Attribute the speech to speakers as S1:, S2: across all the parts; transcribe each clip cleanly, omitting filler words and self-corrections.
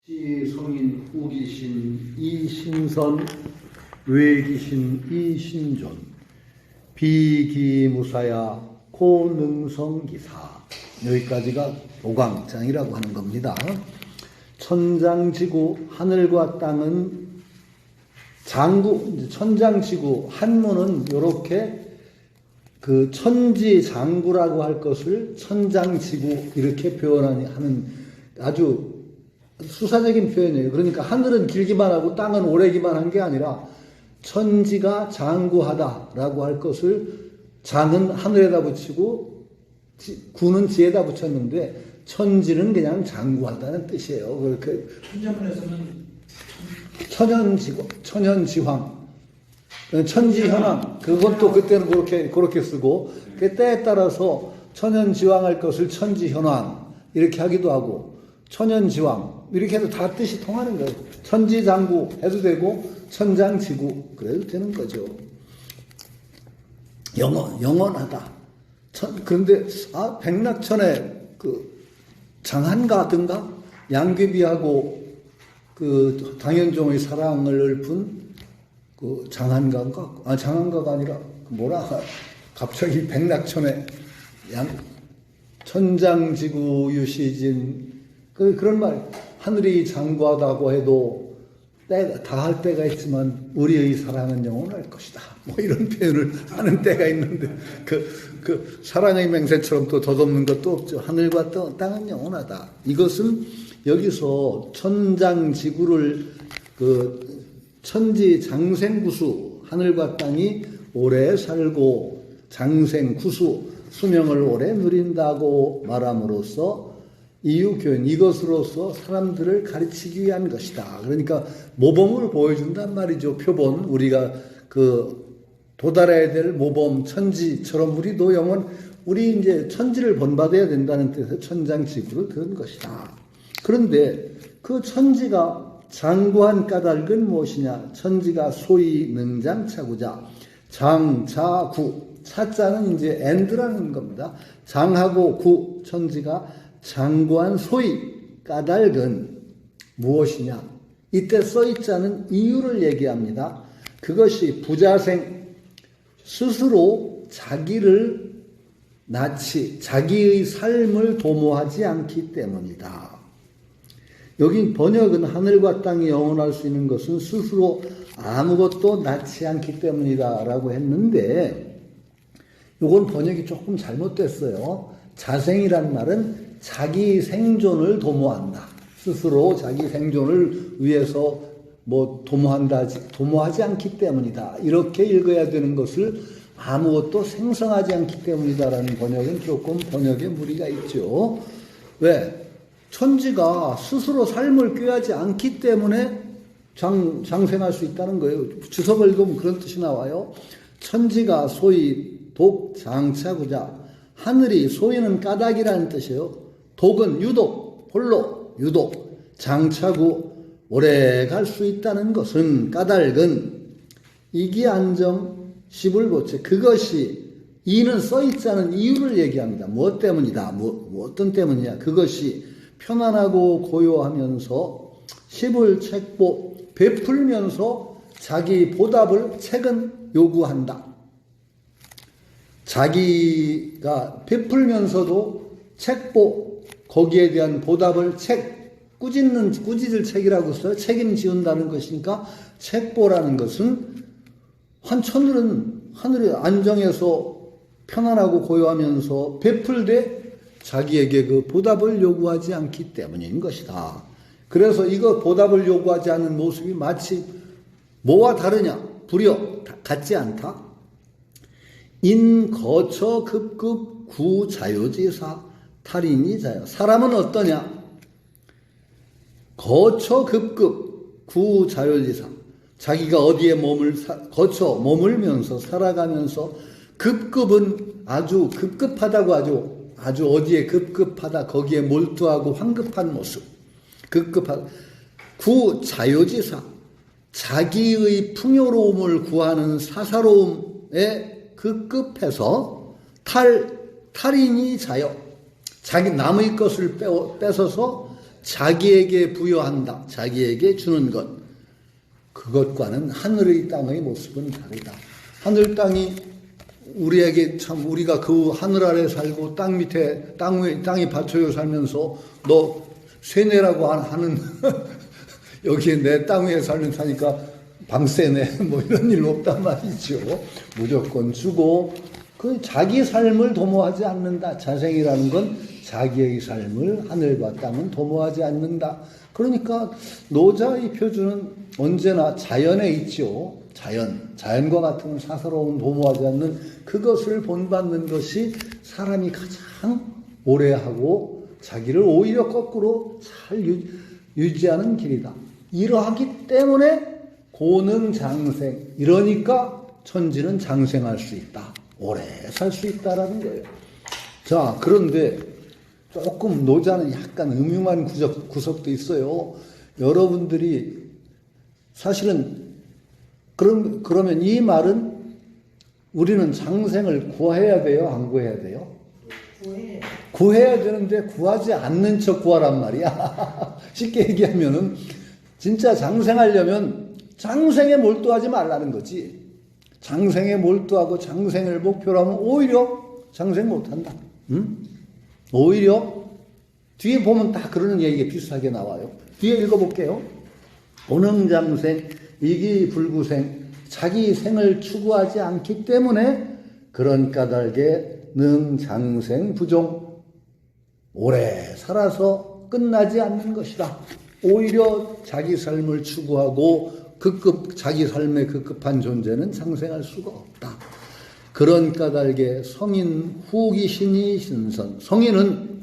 S1: 성인 우기신 이신선 외기신 이신존 비기무사야 고능성기사. 여기까지가 도광장이라고 하는 겁니다. 천장지구 하늘과 땅은 장구, 천장지구 한문은 이렇게 그 천지장구라고 할 것을 천장지구 이렇게 표현하는 아주 수사적인 표현이에요. 그러니까 하늘은 길기만 하고 땅은 오래기만 한 게 아니라 천지가 장구하다라고 할 것을 장은 하늘에다 붙이고 구는 지에다 붙였는데 천지는 그냥 장구하다는 뜻이에요. 그렇게
S2: 천자문에서는
S1: 천연지구, 천연지황, 천지현황, 그것도 그때는 그렇게 쓰고, 그 때에 따라서 천연지황할 것을 천지현황, 이렇게 하기도 하고, 천연지황, 이렇게 해도 다 뜻이 통하는 거예요. 천지장구 해도 되고, 천장지구, 그래도 되는 거죠. 영원하다. 그런데, 백낙천에 장한가든가? 양귀비하고 당현종의 사랑을 읊은 장한가인가? 장한가가 아니라 갑자기 백낙천에 천장지구 유시진 그런 말. 하늘이 장구하다고 해도 다 할 때가 있지만 우리의 사랑은 영원할 것이다. 이런 표현을 하는 때가 있는데 사랑의 맹세처럼 또 덧없는 것도 없죠. 하늘과 땅은 영원하다. 이것은 여기서 천장지구를 천지 장생구수 하늘과 땅이 오래 살고 장생구수 수명을 오래 누린다고 말함으로써 이유교훈 이것으로서 사람들을 가르치기 위한 것이다. 그러니까 모범을 보여준단 말이죠. 표본 우리가 도달해야 될 모범 천지처럼 우리도 우리 이제 천지를 본받아야 된다는 뜻에서 천장지구를 그런 것이다. 그런데 그 천지가 장구한 까닭은 무엇이냐? 천지가 소위 능장차구자 장자구 차자는 이제 and라는 겁니다. 장하고 구 천지가 장구한 소위 까닭은 무엇이냐? 이때 써있자는 이유를 얘기합니다. 그것이 부자생 스스로 자기를 자기의 삶을 도모하지 않기 때문이다. 여기 번역은 하늘과 땅이 영원할 수 있는 것은 스스로 아무것도 낳지 않기 때문이다 라고 했는데 이건 번역이 조금 잘못됐어요. 자생이란 말은 자기 생존을 도모한다. 스스로 자기 생존을 위해서 도모하지 않기 때문이다. 이렇게 읽어야 되는 것을 아무것도 생성하지 않기 때문이다라는 번역은 조금 번역에 무리가 있죠. 왜? 천지가 스스로 삶을 꾀하지 않기 때문에 장생할 수 있다는 거예요. 주석을 읽으면 그런 뜻이 나와요. 천지가 소위 독장차구자 하늘이 소위는 까닭이라는 뜻이에요. 독은 유독, 홀로 유독 장차구 오래 갈 수 있다는 것은 까닭은 이기안정 시불보체 그것이 이는 써있지 않은 이유를 얘기합니다. 무엇 때문이다. 어떤 때문이냐. 그것이 편안하고 고요하면서 시불책보 베풀면서 자기 보답을 책은 요구한다. 자기가 베풀면서도 책보 거기에 대한 보답을 꾸짖을 책이라고 써요. 책임지운다는 것이니까 책보라는 것은 하늘이 안정해서 편안하고 고요하면서 베풀되 자기에게 그 보답을 요구하지 않기 때문인 것이다. 그래서 이거 보답을 요구하지 않는 모습이 마치 뭐와 다르냐? 불여 같지 않다. 인거처 급급 구자요지사 탈인이 자요. 사람은 어떠냐? 거처 급급 구자요지사 자기가 어디에 머물면서 살아가면서 급급은 아주 급급하다고 아주 어디에 급급하다 거기에 몰두하고 황급한 모습 급급하다 구자요지사 자기의 풍요로움을 구하는 사사로움에 급급해서 탈인이 자요. 자기 남의 것을 뺏어서 자기에게 부여한다. 자기에게 주는 것. 그것과는 하늘의 땅의 모습은 다르다. 하늘 땅이 우리에게 참 우리가 그 하늘 아래 살고 땅 밑에 땅이 받쳐요 살면서 너 쇠내라고 하는 여기에 내 땅 위에 사니까 방세네 뭐 이런 일 없단 말이죠. 무조건 주고 그 자기 삶을 도모하지 않는다. 자생이라는 건 자기의 삶을 하늘과 땅은 도모하지 않는다. 그러니까 노자의 표준은 언제나 자연에 있죠. 자연과 같은 사사로운 도모하지 않는 그것을 본받는 것이 사람이 가장 오래 하고 자기를 오히려 거꾸로 잘 유지하는 길이다. 이러하기 때문에 고능장생, 이러니까 천지는 장생할 수 있다. 오래 살 수 있다라는 거예요. 자, 그런데 조금 노자는 약간 음흉한 구석도 있어요. 여러분들이 사실은 그러면 이 말은 우리는 장생을 구해야 돼요? 안 구해야 돼요? 구해야 되는데 구하지 않는 척 구하란 말이야. 쉽게 얘기하면은 진짜 장생하려면 장생에 몰두하지 말라는 거지. 장생에 몰두하고 장생을 목표로 하면 오히려 장생 못한다. 응? 오히려 뒤에 보면 다 그러는 얘기가 비슷하게 나와요. 뒤에 읽어볼게요. 고능장생, 이기불구생, 자기 생을 추구하지 않기 때문에 그런 까닭에 능장생 부종, 오래 살아서 끝나지 않는 것이다. 오히려 자기 삶을 추구하고 자기 삶의 급급한 존재는 장생할 수가 없다. 그런 까닭에 성인 후기신이 신선. 성인은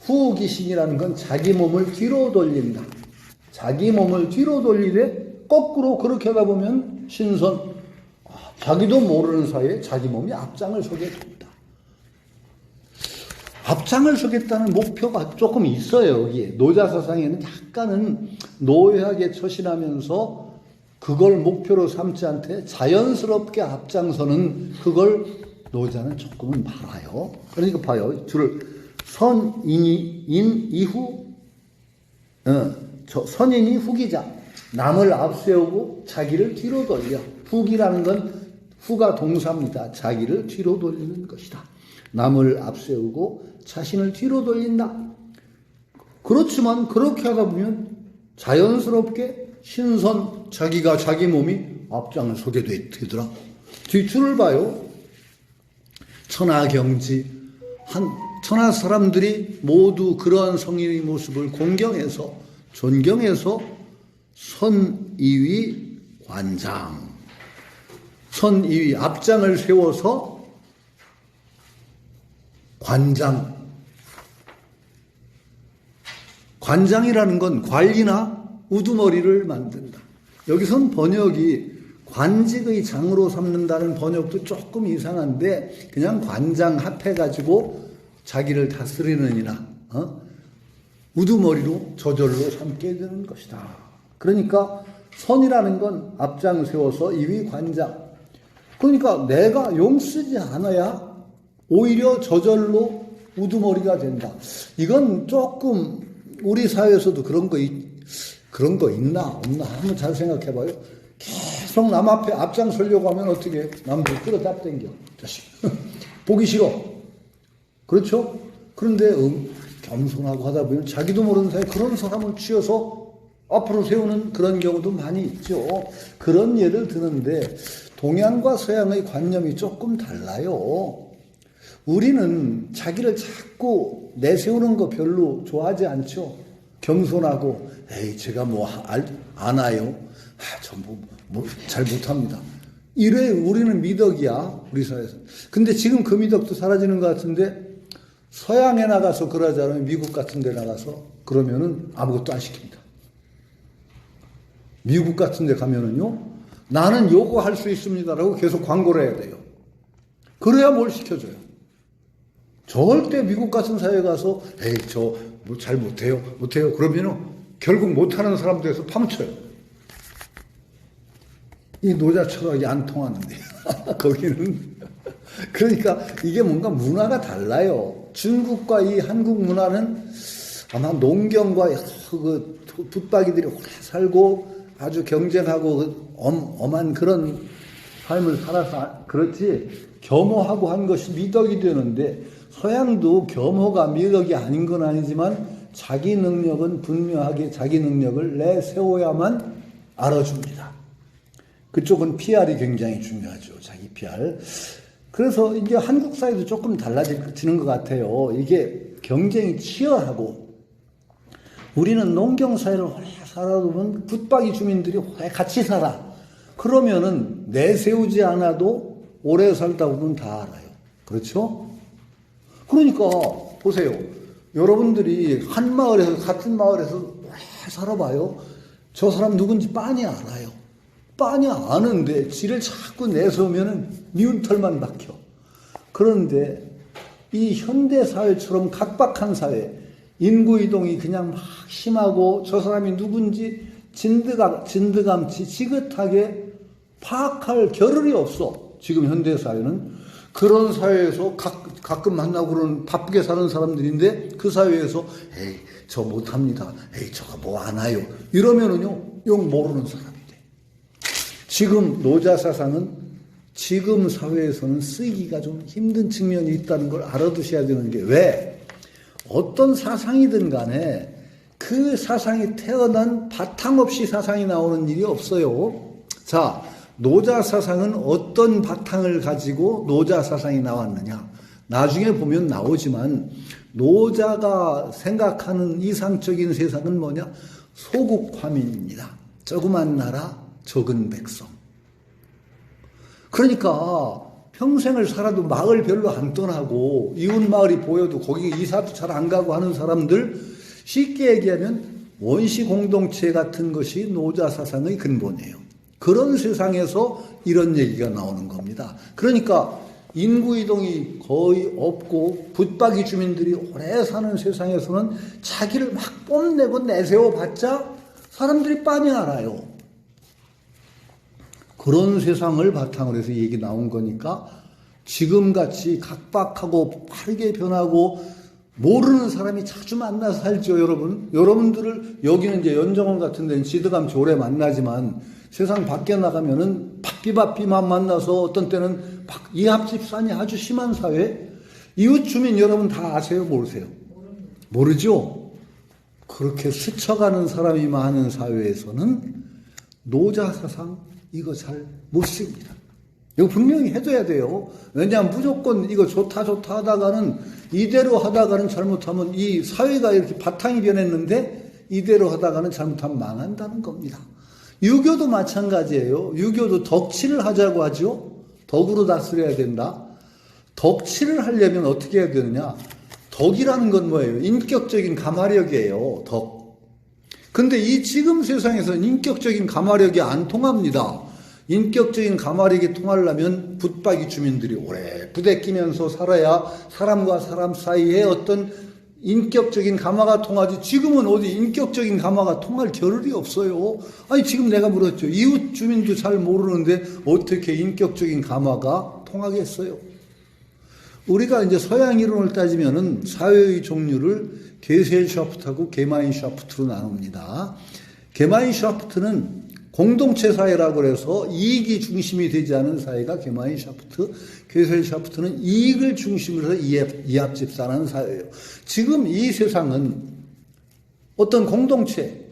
S1: 후기신이라는 건 자기 몸을 뒤로 돌린다. 자기 몸을 뒤로 돌리되 거꾸로 그렇게 하다 보면 신선. 자기도 모르는 사이에 자기 몸이 앞장을 서게 된다. 앞장을 서겠다는 목표가 조금 있어요. 여기에 노자 사상에는 약간은 노예하게 처신하면서 그걸 목표로 삼지 않되 자연스럽게 앞장서는 그걸 노자는 조금은 말아요. 그러니까 봐요. 선인이 이후 선인이 후기자. 남을 앞세우고 자기를 뒤로 돌려. 후기라는 건 후가 동사입니다. 자기를 뒤로 돌리는 것이다. 남을 앞세우고 자신을 뒤로 돌린다. 그렇지만 그렇게 하다 보면 자연스럽게 신선, 자기가 자기 몸이 앞장을 서게 되더라. 뒷줄을 봐요. 천하경지, 천하 사람들이 모두 그러한 성인의 모습을 공경해서, 존경해서 선이위 관장, 선이위 앞장을 세워서 관장이라는 건 관리나 우두머리를 만든다. 여기선 번역이 관직의 장으로 삼는다는 번역도 조금 이상한데 그냥 관장 합해가지고 자기를 다스리는 이나 우두머리로 저절로 삼게 되는 것이다. 그러니까 선이라는 건 앞장 세워서 이위 관장. 그러니까 내가 용 쓰지 않아야 오히려 저절로 우두머리가 된다. 이건 조금 우리 사회에서도 그런 거 있나 없나 한번 잘 생각해봐요. 계속 남 앞에 앞장서려고 하면 어떻게 해? 남들 끌어다 당겨. 자식 보기 싫어. 그렇죠? 그런데 겸손하고 하다 보면 자기도 모르는 사이에 그런 사람을 쥐어서 앞으로 세우는 그런 경우도 많이 있죠. 그런 예를 드는데 동양과 서양의 관념이 조금 달라요. 우리는 자기를 자꾸 내세우는 거 별로 좋아하지 않죠. 겸손하고 에이 제가 뭐 아나요? 저 잘 못합니다. 이래 우리는 미덕이야 우리 사회에서. 근데 지금 그 미덕도 사라지는 것 같은데 서양에 나가서 그러자면 미국 같은 데 나가서 그러면은 아무것도 안 시킵니다. 미국 같은 데 가면은요 나는 요거 할 수 있습니다라고 계속 광고를 해야 돼요. 그래야 뭘 시켜줘요. 절대 미국 같은 사회에 가서 에이 저 뭐 잘 못해요 그러면은 결국 못하는 사람들에서 파묻혀요. 이 노자 철학이 안 통하는데 거기는 그러니까 이게 뭔가 문화가 달라요. 중국과 이 한국 문화는 아마 농경과 그 붙박이들이 오래 살고 아주 경쟁하고 엄한 그런 삶을 살아서 그렇지 겸허하고 한 것이 미덕이 되는데 서양도 겸허가 미덕이 아닌 건 아니지만 자기 능력은 분명하게 자기 능력을 내세워야만 알아줍니다. 그쪽은 PR이 굉장히 중요하죠. 자기 PR. 그래서 이제 한국 사회도 조금 달라지는 것 같아요. 이게 경쟁이 치열하고 우리는 농경 사회를 오래 살아다 보면 붙박이 주민들이 오래 같이 살아. 그러면은 내세우지 않아도 오래 살다 보면 다 알아요. 그렇죠? 그러니까 보세요. 여러분들이 한 마을에서 같은 마을에서 오래 살아봐요. 저 사람 누군지 빤히 알아요. 빤히 아는데 지를 자꾸 내세우면은 미운 털만 박혀. 그런데 이 현대사회처럼 각박한 사회, 인구이동이 그냥 막 심하고 저 사람이 누군지 진드감치 지긋하게 파악할 겨를이 없어. 지금 현대사회는. 그런 사회에서 가끔 만나고 그런 바쁘게 사는 사람들인데 그 사회에서 에이 저 못합니다. 에이 저거 뭐 안 와요. 이러면은요 욕 모르는 사람이 돼. 지금 노자사상은 지금 사회에서는 쓰기가 좀 힘든 측면이 있다는 걸 알아두셔야 되는 게 왜? 어떤 사상이든 간에 그 사상이 태어난 바탕 없이 사상이 나오는 일이 없어요. 자, 노자 사상은 어떤 바탕을 가지고 노자 사상이 나왔느냐? 나중에 보면 나오지만 노자가 생각하는 이상적인 세상은 뭐냐? 소국화민입니다. 조그만 나라, 적은 백성. 그러니까 평생을 살아도 마을 별로 안 떠나고 이웃 마을이 보여도 거기 이사도 잘 안 가고 하는 사람들, 쉽게 얘기하면 원시 공동체 같은 것이 노자 사상의 근본이에요. 그런 세상에서 이런 얘기가 나오는 겁니다. 그러니까 인구 이동이 거의 없고 붙박이 주민들이 오래 사는 세상에서는 자기를 막 뽐내고 내세워 봤자 사람들이 빤히 알아요. 그런 세상을 바탕으로 해서 얘기 나온 거니까 지금같이 각박하고 빠르게 변하고 모르는 사람이 자주 만나서 살죠, 여러분. 여러분들을 여기는 이제 연정원 같은 데는 지드감치 오래 만나지만 세상 밖에 나가면은 바삐바삐만 만나서 어떤 때는 이합집산이 아주 심한 사회. 이웃 주민 여러분 다 아세요, 모르세요? 모르죠? 그렇게 스쳐가는 사람이 많은 사회에서는 노자 사상 이거 잘 못 씁니다. 이거 분명히 해둬야 돼요. 왜냐하면 무조건 이거 좋다 하다가는 이대로 하다가는 잘못하면 이 사회가 이렇게 바탕이 변했는데 이대로 하다가는 잘못하면 망한다는 겁니다. 유교도 마찬가지예요. 유교도 덕치를 하자고 하죠. 덕으로 다스려야 된다. 덕치를 하려면 어떻게 해야 되느냐. 덕이라는 건 뭐예요? 인격적인 가마력이에요. 덕. 근데 이 지금 세상에서는 인격적인 가마력이 안 통합니다. 인격적인 가마력이 통하려면 붙박이 주민들이 오래 부대끼면서 살아야 사람과 사람 사이에 어떤 인격적인 가마가 통하지. 지금은 어디 인격적인 가마가 통할 겨를이 없어요. 아니 지금 내가 물었죠. 이웃 주민도 잘 모르는데 어떻게 인격적인 가마가 통하겠어요? 우리가 이제 서양 이론을 따지면은 사회의 종류를 게셀샤프트하고 게마인샤프트로 나눕니다. 게마인샤프트는 공동체 사회라고 해서 이익이 중심이 되지 않은 사회가 게마인샤프트, 게셀샤프트는 이익을 중심으로 해서 이합집산하는 사회예요. 지금 이 세상은 어떤 공동체,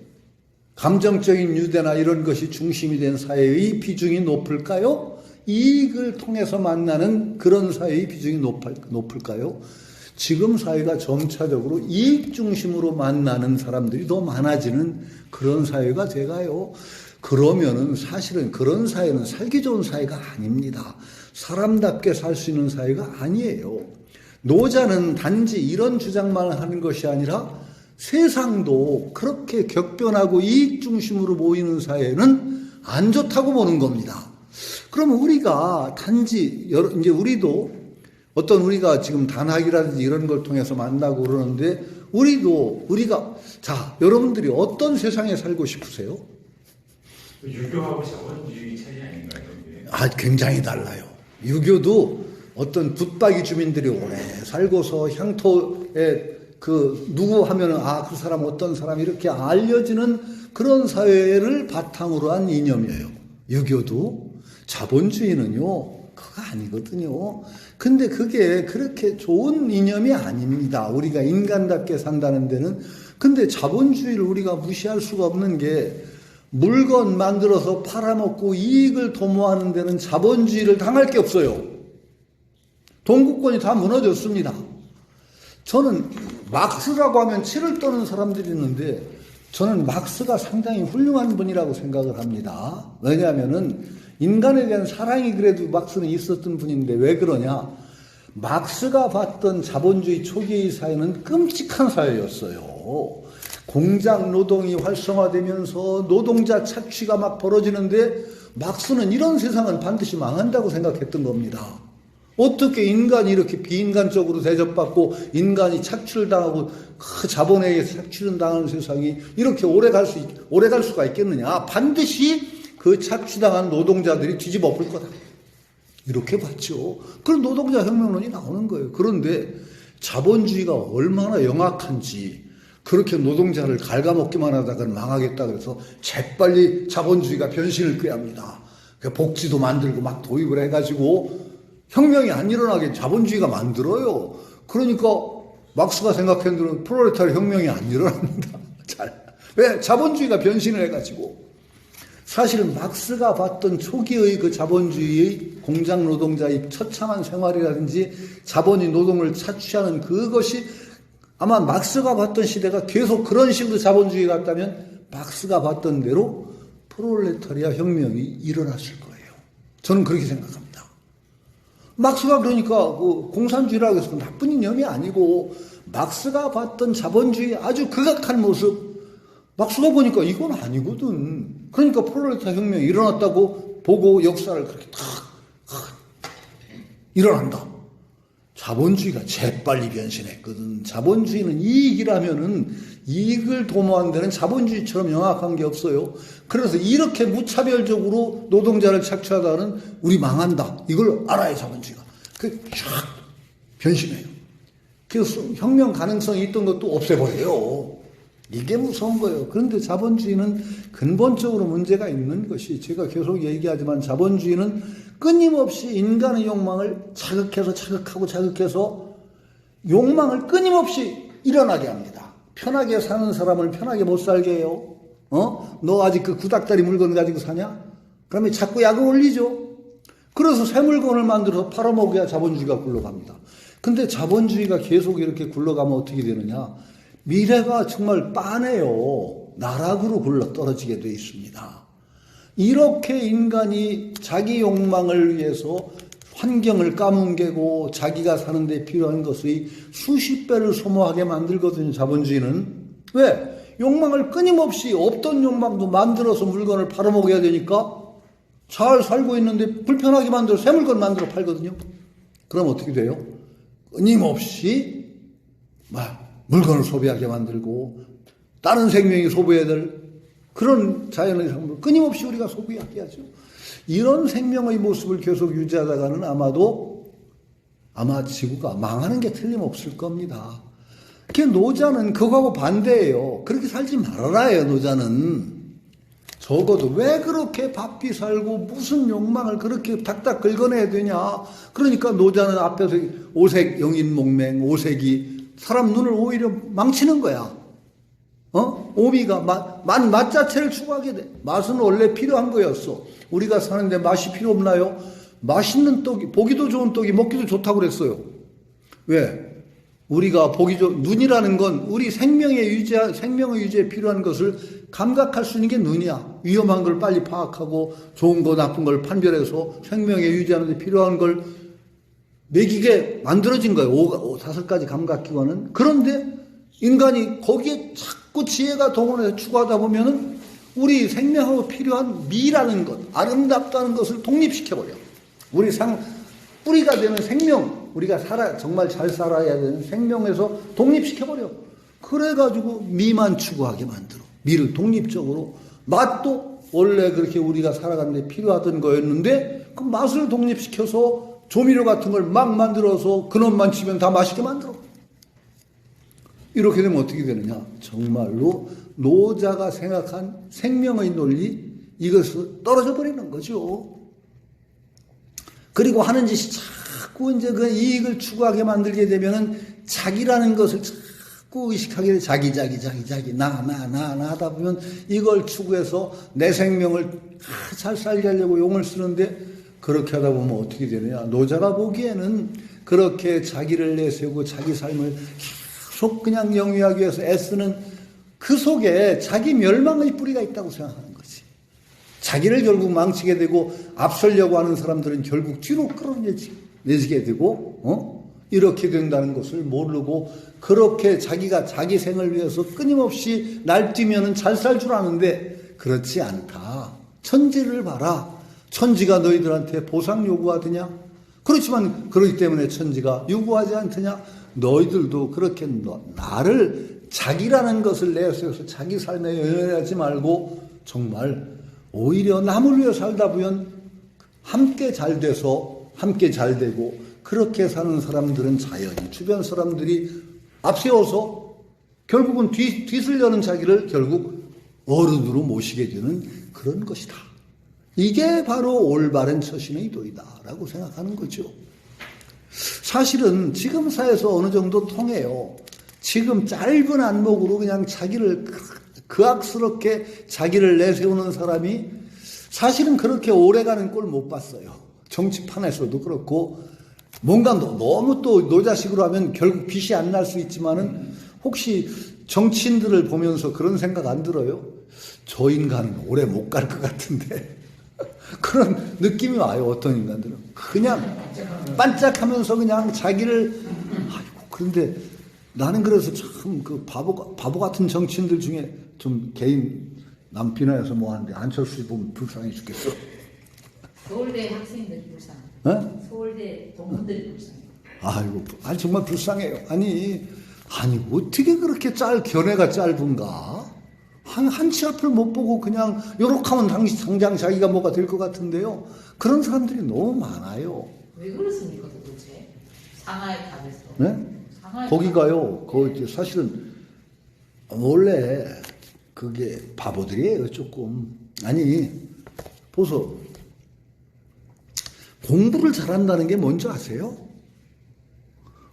S1: 감정적인 유대나 이런 것이 중심이 된 사회의 비중이 높을까요? 이익을 통해서 만나는 그런 사회의 비중이 높을까요? 지금 사회가 점차적으로 이익 중심으로 만나는 사람들이 더 많아지는 그런 사회가 돼가요. 그러면은 사실은 그런 사회는 살기 좋은 사회가 아닙니다. 사람답게 살 수 있는 사회가 아니에요. 노자는 단지 이런 주장만 하는 것이 아니라 세상도 그렇게 격변하고 이익 중심으로 모이는 사회는 안 좋다고 보는 겁니다. 그러면 우리가 단지 이제 우리도 어떤 우리가 지금 단학이라든지 이런 걸 통해서 만나고 그러는데 우리가 자 여러분들이 어떤 세상에 살고 싶으세요?
S2: 유교하고 자본주의 차이 아닌가요?
S1: 굉장히 달라요. 유교도 어떤 붙박이 주민들이 오래 살고서 향토에 누구 하면은, 그 사람 어떤 사람 이렇게 알려지는 그런 사회를 바탕으로 한 이념이에요. 유교도. 자본주의는요, 그거 아니거든요. 근데 그게 그렇게 좋은 이념이 아닙니다. 우리가 인간답게 산다는 데는. 근데 자본주의를 우리가 무시할 수가 없는 게, 물건 만들어서 팔아먹고 이익을 도모하는 데는 자본주의를 당할 게 없어요. 동구권이 다 무너졌습니다. 저는 막스라고 하면 치를 떠는 사람들이 있는데, 저는 막스가 상당히 훌륭한 분이라고 생각을 합니다. 왜냐하면은 인간에 대한 사랑이 그래도 막스는 있었던 분인데, 왜 그러냐? 막스가 봤던 자본주의 초기의 사회는 끔찍한 사회였어요. 공장 노동이 활성화되면서 노동자 착취가 막 벌어지는데, 막스는 이런 세상은 반드시 망한다고 생각했던 겁니다. 어떻게 인간이 이렇게 비인간적으로 대접받고 인간이 착취를 당하고 자본에 의해 착취를 당하는 세상이 이렇게 오래 갈 수가 있겠느냐? 반드시 그 착취당한 노동자들이 뒤집어 엎을 거다. 이렇게 봤죠. 그런 노동자 혁명론이 나오는 거예요. 그런데 자본주의가 얼마나 영악한지, 그렇게 노동자를 갉아먹기만 하다가 망하겠다 그래서 재빨리 자본주의가 변신을 꾀야 합니다. 복지도 만들고 막 도입을 해가지고 혁명이 안 일어나게 자본주의가 만들어요. 그러니까 막스가 생각한 대로 프롤레타르 혁명이 안 일어납니다. 왜? 자본주의가 변신을 해가지고. 사실 막스가 봤던 초기의 그 자본주의의 공장 노동자의 처참한 생활이라든지 자본이 노동을 착취하는 그것이, 아마 막스가 봤던 시대가 계속 그런 식으로 자본주의가 갔다면 막스가 봤던 대로 프롤레타리아 혁명이 일어났을 거예요. 저는 그렇게 생각합니다. 막스가 그러니까 공산주의라고 해서 나쁜 이념이 아니고, 막스가 봤던 자본주의 아주 극악한 모습, 막스가 보니까 이건 아니거든. 그러니까 프롤레타리아 혁명이 일어났다고 보고 역사를 그렇게 일어난다. 자본주의가 재빨리 변신했거든. 자본주의는 이익이라면은 이익을 도모한 데는 자본주의처럼 영악한 게 없어요. 그래서 이렇게 무차별적으로 노동자를 착취하다는 우리 망한다. 이걸 알아야 자본주의가. 그 쫙 변신해요. 그래서 혁명 가능성이 있던 것도 없애버려요. 이게 무서운 거예요. 그런데 자본주의는 근본적으로 문제가 있는 것이, 제가 계속 얘기하지만 자본주의는 끊임없이 인간의 욕망을 자극해서 욕망을 끊임없이 일어나게 합니다. 편하게 사는 사람을 편하게 못 살게 해요. 너 아직 그 구닥다리 물건 가지고 사냐? 그러면 자꾸 약을 올리죠. 그래서 새 물건을 만들어서 팔아먹어야 자본주의가 굴러갑니다. 근데 자본주의가 계속 이렇게 굴러가면 어떻게 되느냐? 미래가 정말 빤해요. 나락으로 굴러 떨어지게 돼 있습니다. 이렇게 인간이 자기 욕망을 위해서 환경을 까뭉개고 자기가 사는 데 필요한 것의 수십 배를 소모하게 만들거든요, 자본주의는. 왜? 욕망을 끊임없이 없던 욕망도 만들어서 물건을 팔아먹어야 되니까 잘 살고 있는데 불편하게 만들어 새 물건 만들어 팔거든요. 그럼 어떻게 돼요? 끊임없이 물건을 소비하게 만들고 다른 생명이 소비해야 될 그런 자연의 상품을 끊임없이 우리가 소비하게 하죠. 이런 생명의 모습을 계속 유지하다가는 아마 지구가 망하는 게 틀림없을 겁니다. 그 노자는 그거하고 반대예요. 그렇게 살지 말아라예요, 노자는. 적어도 왜 그렇게 바삐 살고 무슨 욕망을 그렇게 닥닥 긁어내야 되냐. 그러니까 노자는 앞에서 오색 영인몽맹, 오색이 사람 눈을 오히려 망치는 거야. 오미가 맛 자체를 추구하게 돼. 맛은 원래 필요한 거였어. 우리가 사는데 맛이 필요 없나요? 맛있는 떡이, 보기도 좋은 떡이 먹기도 좋다고 그랬어요. 왜? 우리가 눈이라는 건 우리 생명의 유지에 필요한 것을 감각할 수 있는 게 눈이야. 위험한 걸 빨리 파악하고 좋은 거 나쁜 걸 판별해서 생명에 유지하는 데 필요한 걸 먹이게 만들어진 거예요. 5가지 감각기관은. 그런데 인간이 거기에 자꾸 지혜가 동원해서 추구하다 보면은 우리 생명하고 필요한 미라는 것, 아름답다는 것을 독립시켜버려. 뿌리가 되는 생명, 우리가 정말 잘 살아야 되는 생명에서 독립시켜버려. 그래가지고 미만 추구하게 만들어. 미를 독립적으로. 맛도 원래 그렇게 우리가 살아가는데 필요하던 거였는데 그 맛을 독립시켜서 조미료 같은 걸 막 만들어서 근원만 치면 다 맛있게 만들어. 이렇게 되면 어떻게 되느냐? 정말로 노자가 생각한 생명의 논리, 이것을 떨어져 버리는 거죠. 그리고 하는 짓이 자꾸 이제 그 이익을 추구하게 만들게 되면은 자기라는 것을 자꾸 의식하게 돼. 자기, 나 하다 보면 이걸 추구해서 내 생명을 잘 살게 하려고 용을 쓰는데, 그렇게 하다 보면 어떻게 되느냐? 노자가 보기에는 그렇게 자기를 내세우고 자기 삶을 계속 그냥 영위하기 위해서 애쓰는 그 속에 자기 멸망의 뿌리가 있다고 생각하는 거지. 자기를 결국 망치게 되고 앞서려고 하는 사람들은 결국 뒤로 끌어내지게 되고 이렇게 된다는 것을 모르고 그렇게 자기가 자기 생을 위해서 끊임없이 날뛰면은 잘 살 줄 아는데 그렇지 않다. 천지를 봐라. 천지가 너희들한테 보상 요구하더냐? 그렇지만 그렇기 때문에 천지가 요구하지 않더냐? 너희들도 그렇게 나를 자기라는 것을 내세워서 자기 삶에 연연하지 말고 정말 오히려 남을 위해 살다 보면 함께 잘 돼서 함께 잘 되고 그렇게 사는 사람들은 자연히 주변 사람들이 앞세워서 결국은 뒤슬려는 자기를 결국 어른으로 모시게 되는 그런 것이다. 이게 바로 올바른 처신의 도이다라고 생각하는 거죠. 사실은 지금 사회에서 어느 정도 통해요. 지금 짧은 안목으로 그냥 자기를 그악스럽게 자기를 내세우는 사람이 사실은 그렇게 오래가는 꼴 못 봤어요. 정치판에서도 그렇고 뭔가 너무 또 노자식으로 하면 결국 빛이 안 날 수 있지만은 혹시 정치인들을 보면서 그런 생각 안 들어요? 저 인간은 오래 못 갈 것 같은데 그런 느낌이 와요. 어떤 인간들은 그냥 반짝하면서 그냥 자기를 그런데 나는 그래서 참 그 바보 같은 정치인들 중에 좀 개인 남 비난해서 뭐 하는데 안철수 보면 불쌍해 죽겠어.
S3: 서울대 학생들이 불쌍해.
S1: 어?
S3: 서울대 동문들이 불쌍해.
S1: 아니 정말 불쌍해요. 아니 어떻게 그렇게 견해가 짧은가? 한치 앞을 못 보고 그냥 요렇게 하면 당장 자기가 뭐가 될 것 같은데요. 그런 사람들이 너무 많아요.
S3: 왜 그렇습니까 도대체? 상하이 탑에서.
S1: 네?
S3: 상하이
S1: 거기가요. 거기 사실은 원래 그게 바보들이에요. 조금. 아니 보소. 공부를 잘한다는 게 뭔지 아세요?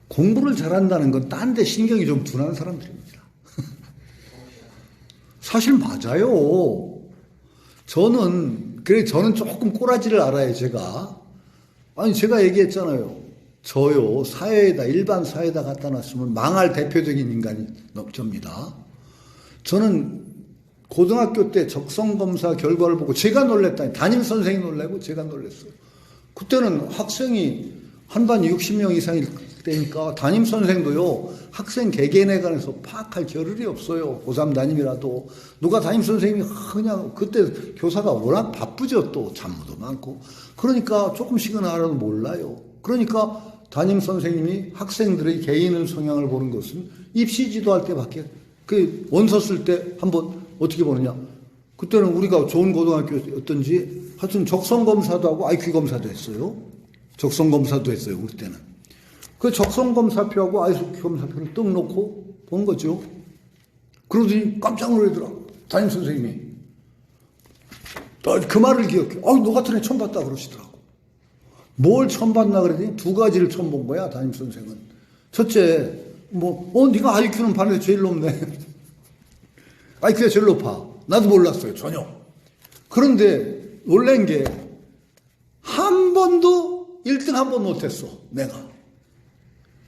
S1: 공부를 잘한다는 건 딴 데 신경이 좀 둔한 사람들입니다. 사실 맞아요. 저는 조금 꼬라지를 알아요, 제가. 아니, 제가 얘기했잖아요. 저요, 일반 사회에다 갖다 놨으면 망할 대표적인 인간이 접니다. 저는 고등학교 때 적성검사 결과를 보고 제가 놀랬다니, 담임 선생이 놀래고 제가 놀랬어요. 그때는 학생이 한 반 60명 이상일 때니까 담임 선생도요, 학생 개개인에 관해서 파악할 겨를이 없어요. 고3 담임이라도. 누가 담임 선생님이 그냥 그때 교사가 워낙 바쁘죠. 또 잡무도 많고. 그러니까 조금씩은 알아도 몰라요. 그러니까 담임 선생님이 학생들의 개인의 성향을 보는 것은 입시 지도할 때밖에, 그 원서 쓸 때 한번 어떻게 보느냐. 그때는 우리가 좋은 고등학교였던지 하여튼 적성검사도 하고 IQ 검사도 했어요. 적성검사도 했어요. 우리 때는. 그 적성검사표하고 IQ 검사표를 떡 놓고 본 거죠. 그러더니 깜짝 놀라더라고. 담임 선생님이. 그 말을 기억해. 너 같은 애 처음 봤다 그러시더라고. 뭘 처음 봤나 그랬더니 두 가지를 처음 본 거야. 담임 선생은. 첫째, 네가 IQ는 반에서 제일 높네. IQ가 제일 높아. 나도 몰랐어요. 전혀. 그런데 놀란 게 한 번도 1등 한 번 못했어. 내가.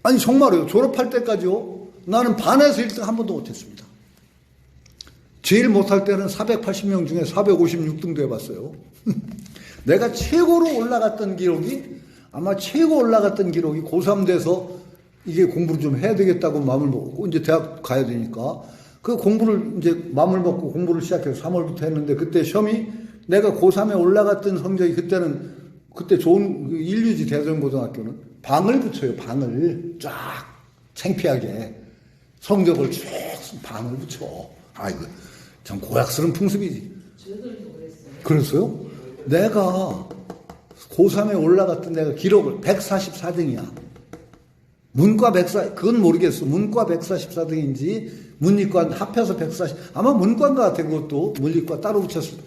S1: 아니 정말요. 졸업할 때까지요. 나는 반에서 1등 한 번도 못했습니다. 제일 못할 때는 480명 중에 456등도 해봤어요. 내가 최고로 올라갔던 기록이 고3 돼서 이게 공부를 좀 해야 되겠다고 마음을 먹고 이제 대학 가야 되니까 그 공부를 이제 마음을 먹고 공부를 시작해서 3월부터 했는데 그때 시험이 내가 고3에 올라갔던 성적이 그때 좋은 인류지 대전고등학교는 방을 붙여요. 방을 쫙 창피하게 성적을 쭉 방을 붙여. 아이고 참 고약스러운 풍습이지.
S3: 저들도 그랬어요.
S1: 그랬어요? 내가 고3에 올라갔던 내가 기록을 144등이야. 문과 140, 그건 모르겠어. 문과 144등인지, 문이과 합해서 140, 아마 문과인 것 같아, 그것도. 문이과 따로 붙였을 때.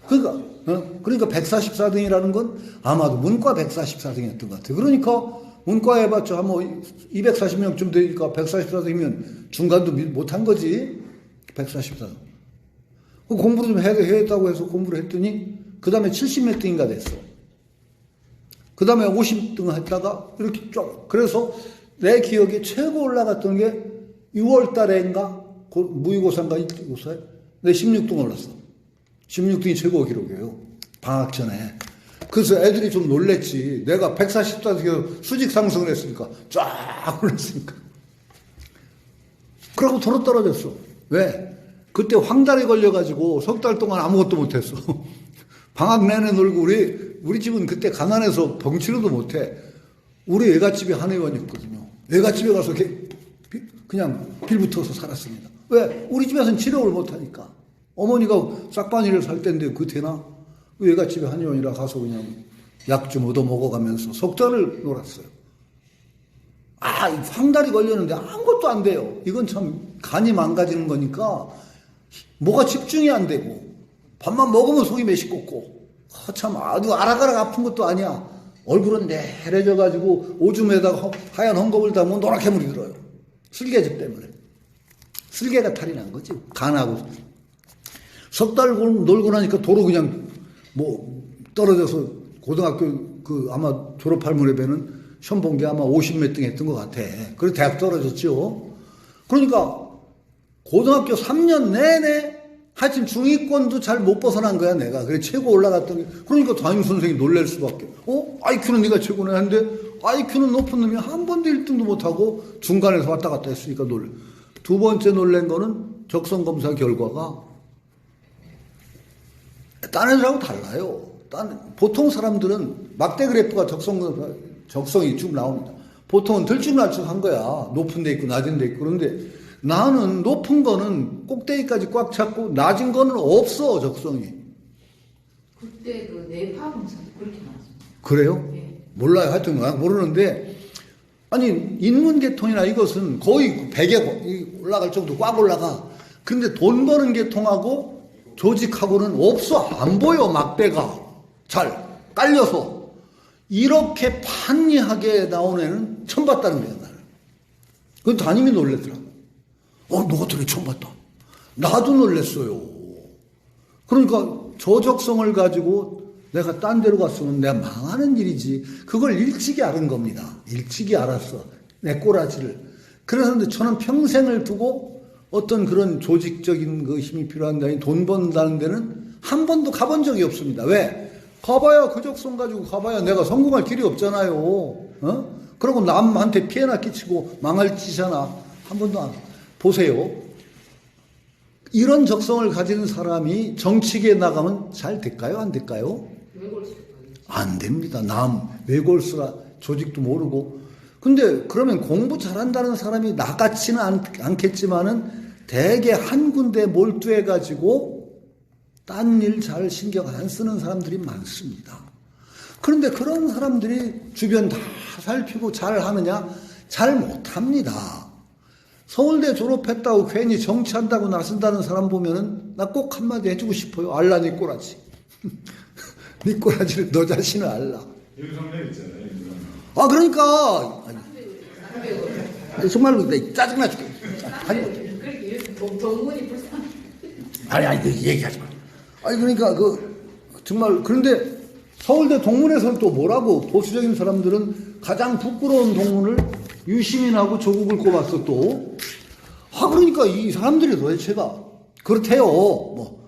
S1: 그러니까 144등이라는 건 아마도 문과 144등이었던 것 같아. 그러니까 문과 해봤자 뭐 240명쯤 되니까 144등이면 중간도 못한 거지. 144등. 공부를 좀 했다고 해서 공부를 했더니, 그 다음에 70몇 등인가 됐어. 그 다음에 50등 했다가 이렇게 쭉. 그래서 내 기억에 최고 올라갔던 게 6월 달에인가? 무의고사인가? 일기고사에? 내 16등 올랐어. 16등이 최고 기록이에요. 방학 전에. 그래서 애들이 좀 놀랬지. 내가 144등 수직 상승을 했으니까. 쫙 올랐으니까. 그러고 도로 떨어졌어. 왜? 그때 황달에 걸려가지고 석 달 동안 아무것도 못했어. 방학 내내 놀고 우리 집은 그때 가난해서 벙치로도 못해. 우리 외갓집이 한의원이었거든요. 외갓집에 가서 그냥 빌붙어서 살았습니다. 왜? 우리 집에서는 치료를 못하니까. 어머니가 싹바니를 살 때인데 그거 되나? 외갓집에 한의원이라 가서 그냥 약 좀 얻어 먹어가면서 석 달을 놀았어요. 황달이 걸렸는데 아무것도 안 돼요. 이건 참 간이 망가지는 거니까 뭐가 집중이 안 되고 밥만 먹으면 속이 메시꽂고 참 아주 아락아락 아픈 것도 아니야. 얼굴은 내려져가지고 오줌에다가 하얀 헝겊을 담으면 노랗게 물이 들어요. 슬개즙 때문에. 슬개가 탈이 난 거지. 간하고. 석 달 놀고 나니까 도로 그냥 뭐 떨어져서 고등학교 아마 졸업할 무렵에는 시험 본 게 아마 50몇 등 했던 것 같아. 그래서 대학 떨어졌죠. 그러니까 고등학교 3년 내내 하여튼 중위권도 잘 못 벗어난 거야, 내가. 그래, 최고 올라갔던 게. 그러니까 담임선생님이 놀랄 수밖에. IQ는 네가 최고네 하는데, IQ는 높은 놈이 한 번도 1등도 못하고 중간에서 왔다 갔다 했으니까 놀래. 두 번째 놀란 거는 적성검사 결과가 딴 애들하고 달라요. 보통 사람들은 막대 그래프가 적성이 쭉 나옵니다. 보통은 들쭉날쭉한 거야. 높은 데 있고 낮은 데 있고. 그런데 나는 높은 거는 꼭대기까지 꽉 찼고 낮은 거는 없어, 적성이.
S3: 그때 그 뇌파 검사도 그렇게 나왔습니다.
S1: 그래요?
S3: 네.
S1: 몰라요. 하여튼 모르는데 아니 인문계통이나 이것은 거의 100에 올라갈 정도 꽉 올라가. 그런데 돈 버는 계통하고 조직하고는 없어. 안 보여, 막대가. 잘 깔려서. 이렇게 판이하게 나온 애는 처음 봤다는 거야, 나는. 그건 담임이 놀랬더라고. 너희들이 처음 봤다. 나도 놀랬어요. 그러니까 저적성을 가지고 내가 딴 데로 갔으면 내가 망하는 일이지. 그걸 일찍이 알은 겁니다. 일찍이 알았어. 내 꼬라지를. 그래서 저는 평생을 두고 어떤 그런 조직적인 그 힘이 필요한다니 돈 번다는 데는 한 번도 가본 적이 없습니다. 왜? 가봐야 그 적성 가지고 가봐야 내가 성공할 길이 없잖아요. 그러고 남한테 피해나 끼치고 망할 짓이잖아. 한 번도 안. 보세요. 이런 적성을 가진 사람이 정치계에 나가면 잘 될까요? 안 될까요? 안 됩니다. 외골수라 조직도 모르고. 근데 그러면 공부 잘한다는 사람이 나같지는 않겠지만은 대개 한 군데 몰두해가지고 딴 일 잘 신경 안 쓰는 사람들이 많습니다. 그런데 그런 사람들이 주변 다 살피고 잘 하느냐? 잘 못합니다. 서울대 졸업했다고 괜히 정치한다고 나선다는 사람 보면은 나 꼭 한마디 해주고 싶어요. 알라 니 꼬라지. 니 꼬라지를 너 자신을 알라.
S2: 윤석열 있잖아요.
S1: 그러니까 정말로 짜증나 죽겠어.
S3: 그렇게 동문이 불쌍해.
S1: 아니 얘기하지 마. 그러니까 정말 그런데 서울대 동문에서는 또 뭐라고 보수적인 사람들은 가장 부끄러운 동문을 유시민하고 조국을 꼽았어 또. 그러니까 이 사람들이 도대체가 그렇대요.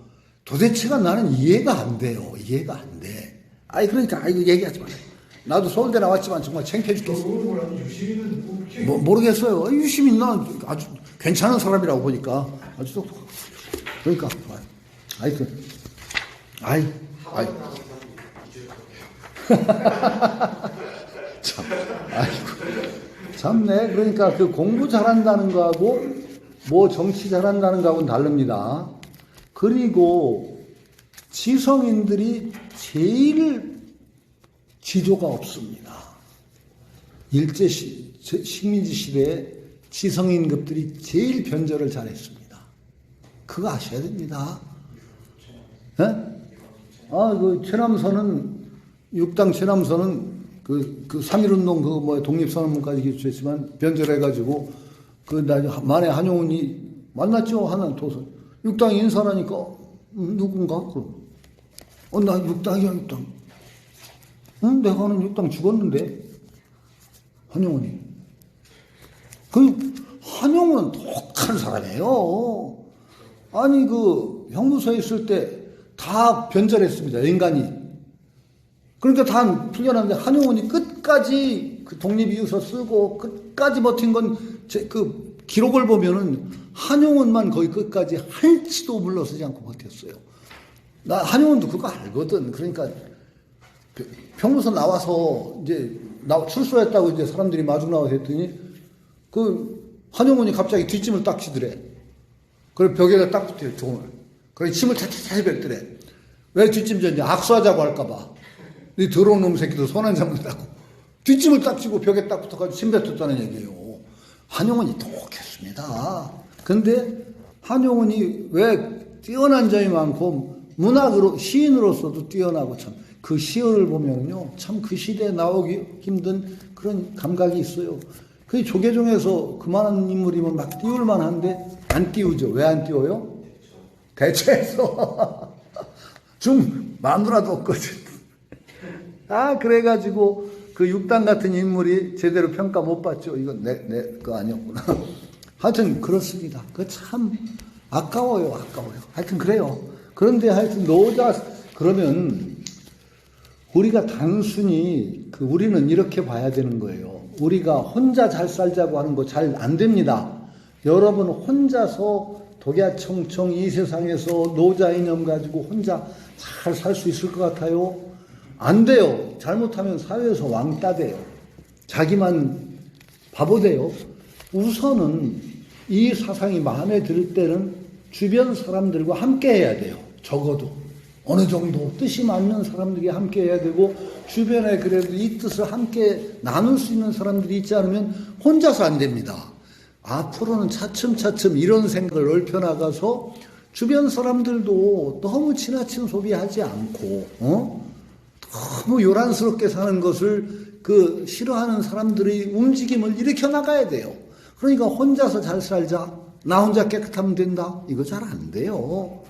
S1: 도대체가 나는 이해가 안 돼요. 이해가 안 돼. 그러니까 얘기하지 마. 나도 서울대 나왔지만 정말 창피해 죽겠어. 유시민은 모르겠어요. 유시민 나 아주 괜찮은 사람이라고 보니까 아주 똑똑하고. 그러니까 참네. 그러니까 그 공부 잘한다는 거하고 뭐 정치 잘한다는 거하고는 다릅니다. 그리고 지성인들이 제일 지조가 없습니다. 일제 식민지 시대에 지성인급들이 제일 변절을 잘했습니다. 그거 아셔야 됩니다. 예? 그 최남선은 육당 최남선은 그 3.1운동 그 독립선언문까지 기초했지만 변절해가지고 만에 한용운이 만났죠. 하는 도선. 육당 인사라니까 누군가 그럼 나 육당이야 육당. 응? 내가는 육당 죽었는데 한용운이. 한용운은 독한 사람이에요. 아니 형무소에 있을 때 다 변절했습니다. 인간이. 그러니까 다 풀려났는데 한용운이 끝까지 그 독립이유서 쓰고 끝까지 버틴 건 그 기록을 보면은 한용운만 거의 끝까지 할지도 물러서지 않고 버텼어요. 나 한용운도 그거 알거든. 그러니까 형무소 나와서 이제 출소했다고 이제 사람들이 마중 나와서 했더니 한용운이 갑자기 뒷짐을 딱 치더래. 그래 벽에다 딱 붙여요 종을. 그래 침을 차차차 뱉더래. 왜 뒷짐 졌냐? 악수하자고 할까봐. 이 더러운 놈 새끼도 손 안 잡는다고. 뒷짐을 딱 치고 벽에 딱 붙어가지고 침 뱉었다는 얘기예요. 한용운이 독했습니다. 근데 한용운이 왜 뛰어난 점이 많고 문학으로 시인으로서도 뛰어나고 참 그 시어를 보면요 참 그 시대에 나오기 힘든 그런 감각이 있어요. 그 조계종에서 그만한 인물이면 막 띄울만 한데 안 띄우죠. 왜 안 띄워요? 대체해서 좀 마누라도 없거든. 그래가지고 그 육당 같은 인물이 제대로 평가 못 받죠. 이건 내 거 아니었구나. 하여튼 그렇습니다. 참 아까워요. 하여튼 그래요. 그런데 하여튼 그러면 우리가 단순히 우리는 이렇게 봐야 되는 거예요. 우리가 혼자 잘 살자고 하는 거 잘 안 됩니다. 여러분 혼자서 독야청청 이 세상에서 노자 이념 가지고 혼자 잘 살 수 있을 것 같아요? 안 돼요. 잘못하면 사회에서 왕따 돼요. 자기만 바보 돼요. 우선은 이 사상이 마음에 들 때는 주변 사람들과 함께 해야 돼요. 적어도 어느 정도 뜻이 맞는 사람들이 함께 해야 되고 주변에 그래도 이 뜻을 함께 나눌 수 있는 사람들이 있지 않으면 혼자서 안 됩니다. 앞으로는 차츰차츰 이런 생각을 넓혀나가서 주변 사람들도 너무 지나친 소비하지 않고 너무 요란스럽게 사는 것을 싫어하는 사람들의 움직임을 일으켜 나가야 돼요. 그러니까 혼자서 잘 살자. 나 혼자 깨끗하면 된다. 이거 잘 안 돼요.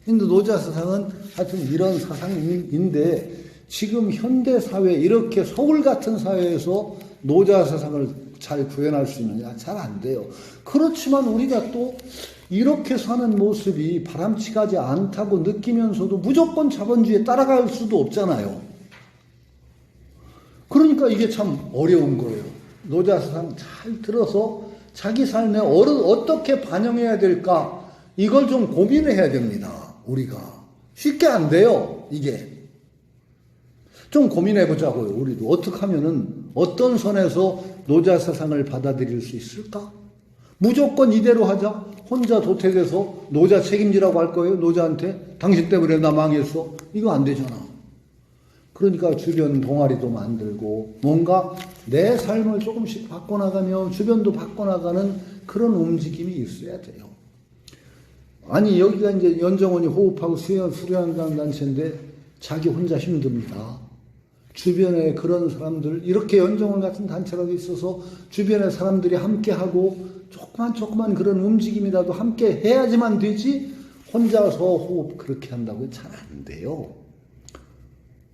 S1: 근데 노자 사상은 하여튼 이런 사상인데 지금 현대 사회 이렇게 서울 같은 사회에서 노자 사상을 잘 구현할 수 있느냐? 잘 안 돼요. 그렇지만 우리가 또 이렇게 사는 모습이 바람직하지 않다고 느끼면서도 무조건 자본주의에 따라갈 수도 없잖아요. 그러니까 이게 참 어려운 거예요. 노자 사상 잘 들어서 자기 삶에 어떻게 반영해야 될까? 이걸 좀 고민을 해야 됩니다. 우리가. 쉽게 안 돼요. 이게. 좀 고민해 보자고요. 우리도. 어떻게 하면은 어떤 선에서 노자 사상을 받아들일 수 있을까? 무조건 이대로 하자. 혼자 도태돼서 노자 책임지라고 할 거예요. 노자한테. 당신 때문에 나 망했어. 이거 안 되잖아. 그러니까 주변 동아리도 만들고 뭔가 내 삶을 조금씩 바꿔나가며 주변도 바꿔나가는 그런 움직임이 있어야 돼요. 아니 여기가 이제 연정원이 호흡하고 수련한다는 단체인데 자기 혼자 힘듭니다. 주변에 그런 사람들 이렇게 연정원 같은 단체라도 있어서 주변에 사람들이 함께하고 조그만 그런 움직임이라도 함께 해야지만 되지 혼자서 호흡 그렇게 한다고 잘 안 돼요.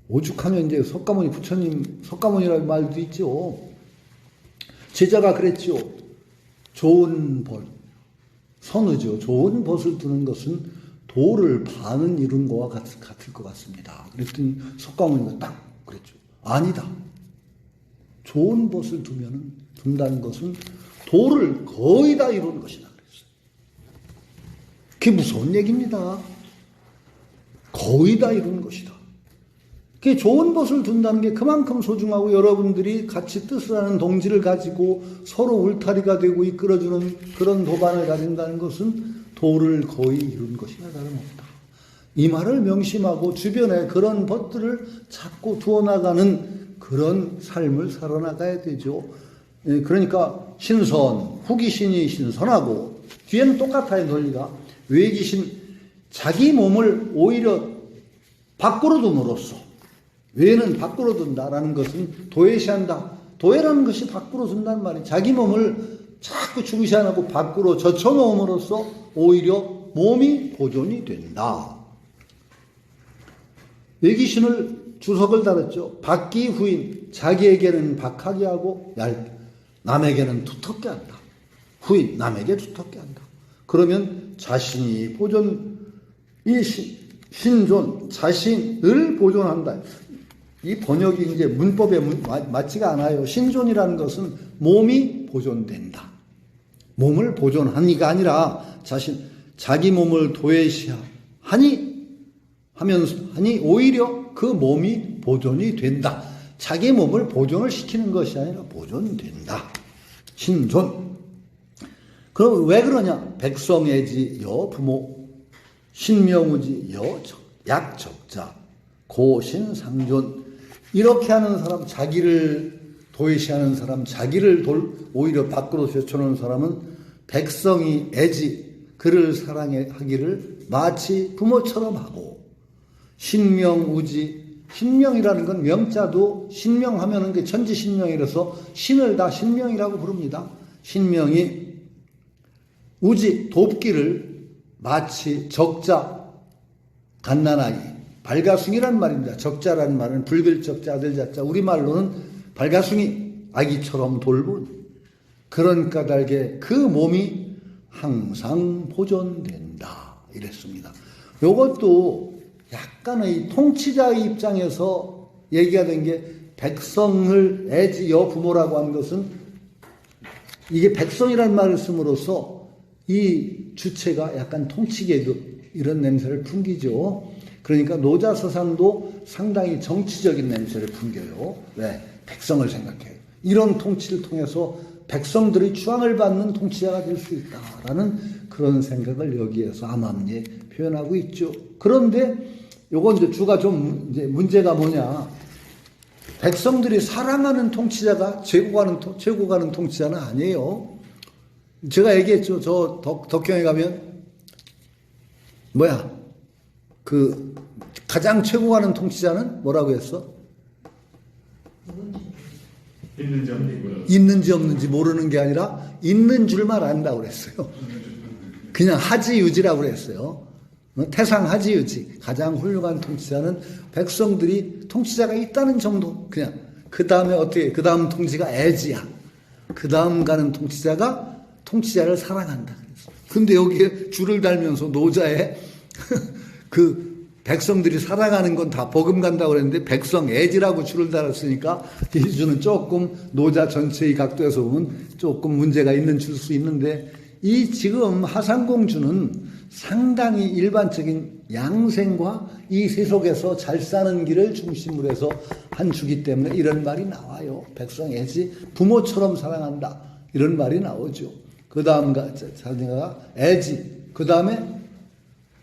S1: 오죽하면 이제 석가모니 부처님 석가모니라는 말도 있죠. 제자가 그랬죠. 좋은 벗 선의죠. 좋은 벗을 두는 것은 도를 반은 이룬 거와 같을 것 같습니다. 그랬더니 석가모니가 딱 그랬죠. 아니다. 좋은 벗을 둔다는 것은 도를 거의 다 이룬 것이다. 그랬어요. 그게 무서운 얘기입니다. 거의 다 이룬 것이다. 그게 좋은 벗을 둔다는 게 그만큼 소중하고 여러분들이 같이 뜻을 하는 동지를 가지고 서로 울타리가 되고 이끌어주는 그런 도반을 가진다는 것은 도를 거의 이룬 것이나 다름없다. 이 말을 명심하고 주변에 그런 벗들을 자꾸 두어나가는 그런 삶을 살아나가야 되죠. 그러니까 신선, 후기신이 신선하고, 뒤에는 똑같아요, 논리가. 외기신, 자기 몸을 오히려 밖으로 둠으로써, 외는 밖으로 둔다라는 것은 도외시한다. 도외라는 것이 밖으로 둔단 말이에요. 자기 몸을 자꾸 중시하고 밖으로 젖혀놓음으로써 오히려 몸이 보존이 된다. 외기신을 주석을 달았죠. 박기 후인, 자기에게는 박하게 하고 남에게는 두텁게 한다. 후인, 남에게 두텁게 한다. 그러면 자신이 신존, 자신을 보존한다. 이 번역이 이제 문법에 맞지가 않아요. 신존이라는 것은 몸이 보존된다. 몸을 보존하니가 아니라 자기 몸을 도외시하니 오히려 그 몸이 보존이 된다. 자기 몸을 보존을 시키는 것이 아니라 보존된다. 신존. 그럼 왜 그러냐? 백성애지 여 부모, 신명우지 여 약적자, 고신상존. 이렇게 하는 사람, 자기를 도외시하는 사람, 자기를 오히려 밖으로 제쳐놓은 사람은 백성이 애지, 그를 사랑하기를 마치 부모처럼 하고, 신명우지, 신명이라는 건 명자도 신명하면은 그 천지신명이라서 신을 다 신명이라고 부릅니다. 신명이 우지, 돕기를 마치 적자, 갓난아이, 발가숭이란 말입니다. 적자라는 말은 불글적자, 아들자자, 우리말로는 발가숭이, 아기처럼 돌본 그런 까닭에 그 몸이 항상 보존된다. 이랬습니다. 이것도 약간의 통치자의 입장에서 얘기가 된 게 백성을 애지 여부모라고 하는 것은 이게 백성이라는 말을 씀으로써 이 주체가 약간 통치계급 이런 냄새를 풍기죠. 그러니까 노자서상도 상당히 정치적인 냄새를 풍겨요. 왜? 백성을 생각해요. 이런 통치를 통해서 백성들이 추앙을 받는 통치자가 될 수 있다라는 그런 생각을 여기에서 암암리에 표현하고 있죠. 그런데 요건 이제 주가 좀 이제 문제가 뭐냐? 백성들이 사랑하는 통치자가 최고 가는 통치자는 아니에요. 제가 얘기했죠. 저 덕경에 가면 그 가장 최고 가는 통치자는 뭐라고 했어? 있는지 없는지 모르는 게 아니라 있는 줄만 안다고 그랬어요. 그냥 하지유지라고 그랬어요. 태상 하지유지. 가장 훌륭한 통치자는 백성들이 통치자가 있다는 정도. 그냥 그 다음에 어떻게? 그 다음 통치가 애지야. 그 다음 가는 통치자가 통치자를 사랑한다. 근데 여기에 줄을 달면서 노자에 그 백성들이 살아가는 건 다 버금간다고 그랬는데 백성 애지라고 줄을 달았으니까 이 줄은 조금 노자 전체의 각도에서 보면 조금 문제가 있는 줄 수 있는데 이 지금 하상공주는 상당히 일반적인 양생과 이 세속에서 잘 사는 길을 중심으로 해서 한 주기 때문에 이런 말이 나와요. 백성 애지 부모처럼 사랑한다 이런 말이 나오죠. 그 다음 자녀가 애지, 그 다음에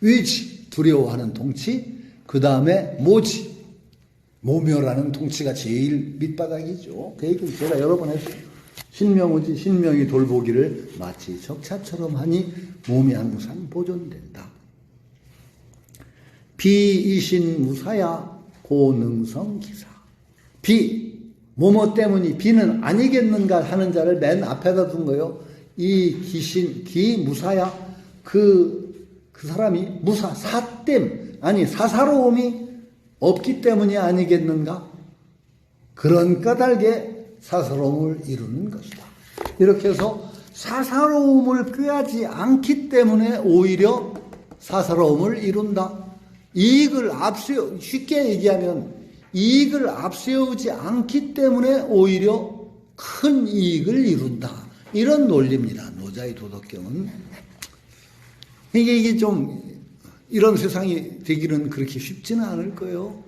S1: 위지 두려워하는 통치, 그 다음에 모지 모멸하는 통치가 제일 밑바닥이죠. 그 얘기를 제가 여러 번 했어요. 신명우지 신명이 돌보기를 마치 적차처럼 하니 몸이 항상 보존된다. 비이신 무사야 고능성 기사. 뭐뭐 때문이 비는 아니겠는가 하는 자를 맨 앞에다 둔 거예요. 이 무사야 그 사람이 사사로움이 없기 때문이 아니겠는가? 그런 까닭에 사사로움을 이루는 것이다. 이렇게 해서 사사로움을 꾀하지 않기 때문에 오히려 사사로움을 이룬다. 쉽게 얘기하면 이익을 앞세우지 않기 때문에 오히려 큰 이익을 이룬다. 이런 논리입니다. 노자의 도덕경은. 이게 좀 이런 세상이 되기는 그렇게 쉽지는 않을 거예요.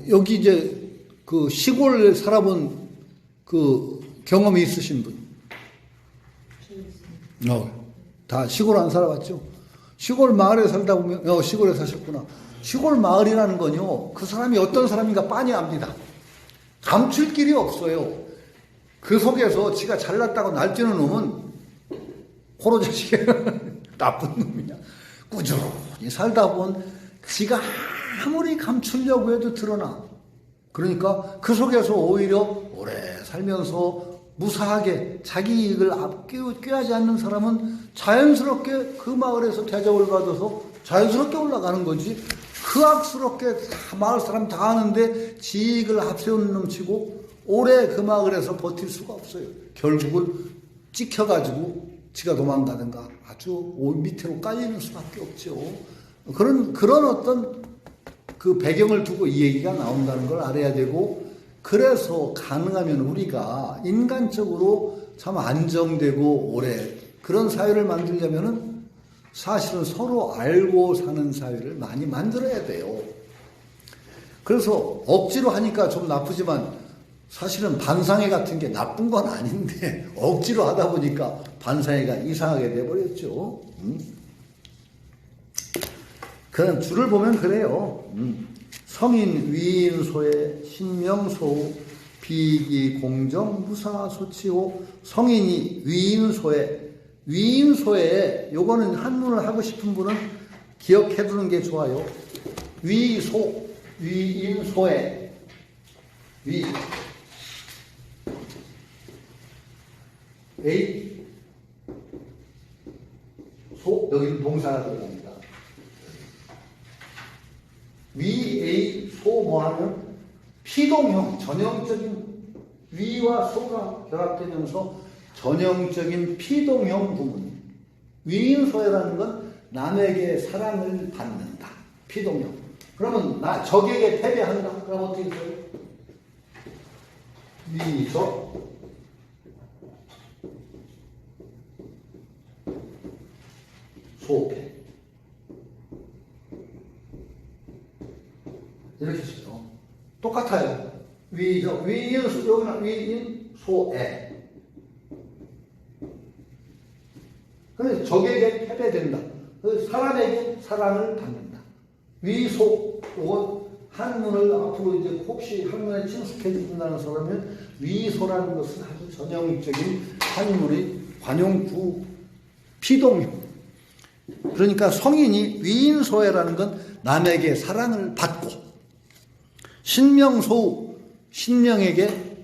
S1: 여기 이제 그 시골에 살아본 그 경험이 있으신 분? 다 시골 안 살아봤죠? 시골 마을에 살다 보면, 시골에 사셨구나. 시골 마을이라는 건요, 그 사람이 어떤 사람인가 빤히 압니다. 감출 길이 없어요. 그 속에서 지가 잘났다고 날뛰는 놈은 호로자식이야. 나쁜 놈이야. 꾸준히 살다 보면 지가 아무리 감추려고 해도 드러나. 그러니까 그 속에서 오히려 오래 살면서 무사하게 자기 이익을 꾀하지 않는 사람은 자연스럽게 그 마을에서 대접을 받아서 자연스럽게 올라가는 거지. 그 악스럽게 다 마을 사람 다 아는데 지 이익을 앞세우는 놈치고 오래 그 마을에서 버틸 수가 없어요. 결국은 찍혀가지고 지가 도망가든가 아주 밑으로 깔리는 수밖에 없죠. 그런 어떤 그 배경을 두고 이 얘기가 나온다는 걸 알아야 되고, 그래서 가능하면 우리가 인간적으로 참 안정되고 오래 그런 사회를 만들려면은 사실은 서로 알고 사는 사회를 많이 만들어야 돼요. 그래서 억지로 하니까 좀 나쁘지만 사실은 반상회 같은 게 나쁜 건 아닌데 억지로 하다 보니까 반상회가 이상하게 돼버렸죠. 그런 줄을 보면 그래요. 성인 위인소에 신명소우 비기 공정 무사 소치호. 성인이 위인소에 요거는 한문을 하고 싶은 분은 기억해 두는 게 좋아요. 위인소에 여기는 동사가 들어갑니다. 소 뭐하면 피동형, 전형적인 위와 소가 결합되면서 전형적인 피동형 부문. 위인소라는 건 남에게 사랑을 받는다. 피동형. 그러면 적에게 패배한다. 그럼 어떻게 돼요? 위소 소패. 이렇게 써요. 똑같아요. 여기는 위인소에. 그래서 적에게 패배된다. 사람에게 사랑을 받는다. 위소, 이건 한문을 앞으로 이제 혹시 한문에 친숙해 진다는 사람은 위소라는 것은 아주 전형적인 한문의 관용구 피동형. 그러니까 성인이 위인소해라는 건 남에게 사랑을 받고, 신명소우, 신명에게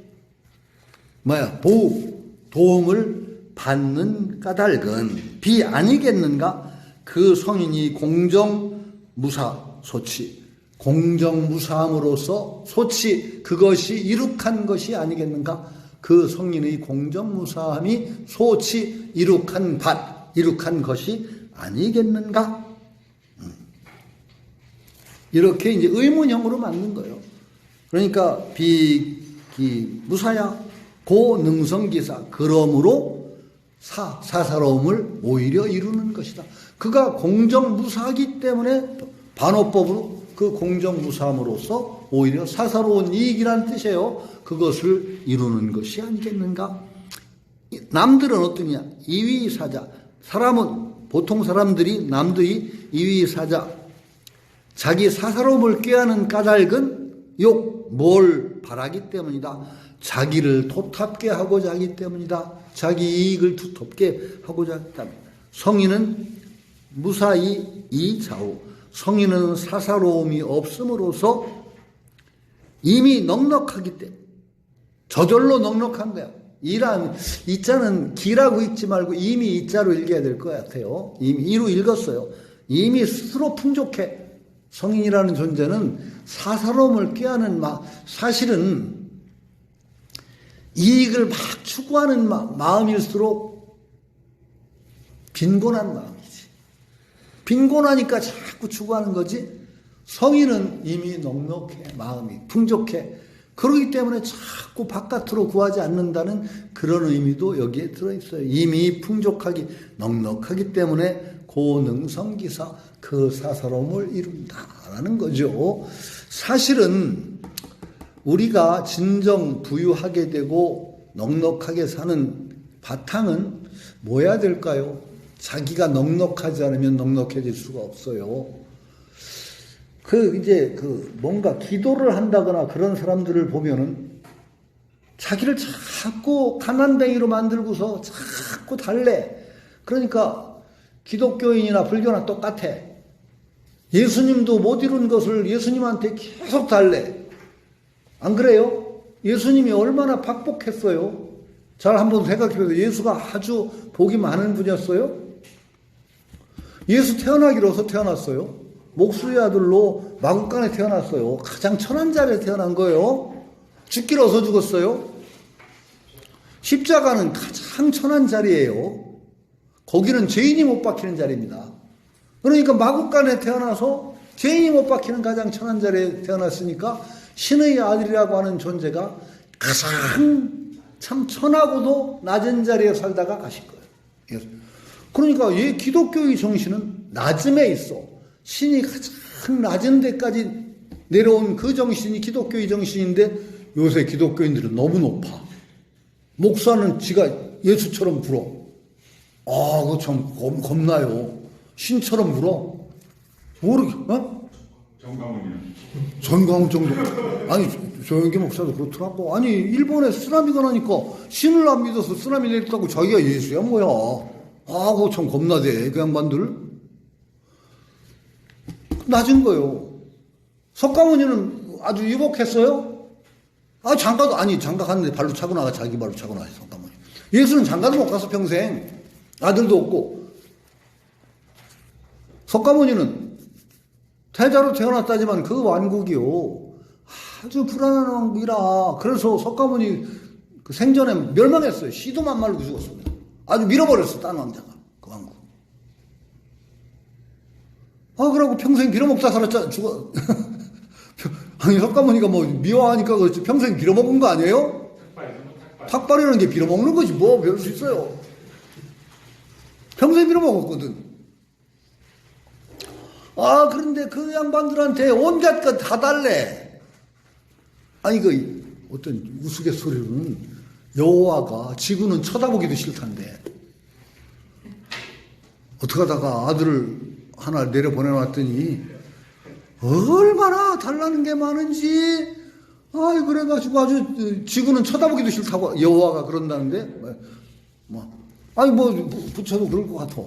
S1: 도움을 받는 까닭은 비 아니겠는가? 그 성인이 공정무사 소치, 공정무사함으로써 소치, 그것이 이룩한 것이 아니겠는가? 그 성인의 공정무사함이 소치, 이룩한 것이 아니겠는가? 이렇게 이제 의문형으로 만든 거예요. 그러니까 무사야 고능성기사, 그러므로 사사로움을 오히려 이루는 것이다. 그가 공정무사하기 때문에 반어법으로 그 공정무사함으로써 오히려 사사로운 이익이라는 뜻이에요. 그것을 이루는 것이 아니겠는가? 남들은 어떠냐? 이위사자. 보통 사람들이 남들이 이위사자, 자기 사사로움을 꾀하는 까닭은 뭘 바라기 때문이다. 자기를 도탑게 하고자 하기 때문이다. 자기 이익을 두텁게 하고자 하기 때문이다. 성인은 무사히 이자우. 성인은 사사로움이 없음으로써 이미 넉넉하기 때문에, 저절로 넉넉한 거야. 이자는 기라고 읽지 말고 이미 이자로 읽어야 될 것 같아요. 이미 이로 읽었어요. 이미 스스로 풍족해. 성인이라는 존재는 사사로움을 꾀하는 사실은 이익을 막 추구하는 마음일수록 빈곤한 마음이지. 빈곤하니까 자꾸 추구하는 거지. 성인은 이미 넉넉해. 마음이 풍족해. 그러기 때문에 자꾸 바깥으로 구하지 않는다는 그런 의미도 여기에 들어있어요. 이미 풍족하기, 넉넉하기 때문에 고능성기사, 그 사사로움을 이룬다라는 거죠. 사실은 우리가 진정 부유하게 되고 넉넉하게 사는 바탕은 뭐야 될까요? 자기가 넉넉하지 않으면 넉넉해질 수가 없어요. 뭔가 기도를 한다거나 그런 사람들을 보면은 자기를 자꾸 가난뱅이로 만들고서 자꾸 달래. 그러니까 기독교인이나 불교나 똑같아. 예수님도 못 이룬 것을 예수님한테 계속 달래. 안 그래요? 예수님이 얼마나 박복했어요? 잘 한번 생각해보세요. 예수가 아주 복이 많은 분이었어요? 예수 태어나기로 어서 태어났어요? 목수의 아들로 마국간에 태어났어요. 가장 천한 자리에 태어난 거예요. 죽기로 어서 죽었어요. 십자가는 가장 천한 자리예요. 거기는 죄인이 못 박히는 자리입니다. 그러니까 마국간에 태어나서 죄인이 못 박히는 가장 천한 자리에 태어났으니까 신의 아들이라고 하는 존재가 가장 참 천하고도 낮은 자리에 살다가 가신 거예요. 그러니까 이 기독교의 정신은 낮음에 있어. 신이 가장 낮은 데까지 내려온 그 정신이 기독교의 정신인데 요새 기독교인들은 너무 높아. 목사는 지가 예수처럼 굴어. 그거 참 겁나요. 신처럼 굴어. 전광훈 정도. 아니, 조영기 목사도 그렇더라고. 아니, 일본에 쓰나미가 나니까 신을 안 믿어서 쓰나미 내렸다고 자기가 예수야, 뭐야. 그거 참 겁나대, 그 양반들. 낮은 거요. 석가모니는 아주 유복했어요? 장가도, 장가 갔는데 발로 차고 나가, 자기 발로 차고 나가, 석가모니. 예수는 장가도 못 가서 평생. 아들도 없고. 석가모니는 태자로 태어났다지만 그 왕국이요. 아주 불안한 왕국이라. 그래서 석가모니 그 생전에 멸망했어요. 시도만 말고 죽었습니다. 아주 밀어버렸어, 딴 왕자가. 그 왕국. 그러고 평생 빌어먹다 살았잖아, 죽어. 아니, 석가모니가 뭐 미워하니까 그렇지. 평생 빌어먹은 거 아니에요? 탁발이라는 게 빌어먹는 거지, 뭐, 배울 수 있어요. 평생 빌어먹었거든. 그런데 그 양반들한테 온갖 것 다 달래. 아니, 어떤 우스갯소리로는 여호와가 지구는 쳐다보기도 싫단데. 어떻게 하다가 아들을 하나 내려보내놨더니, 얼마나 달라는 게 많은지, 그래가지고 아주 지구는 쳐다보기도 싫다고 여호와가 그런다는데, 부처도 그럴 것 같아.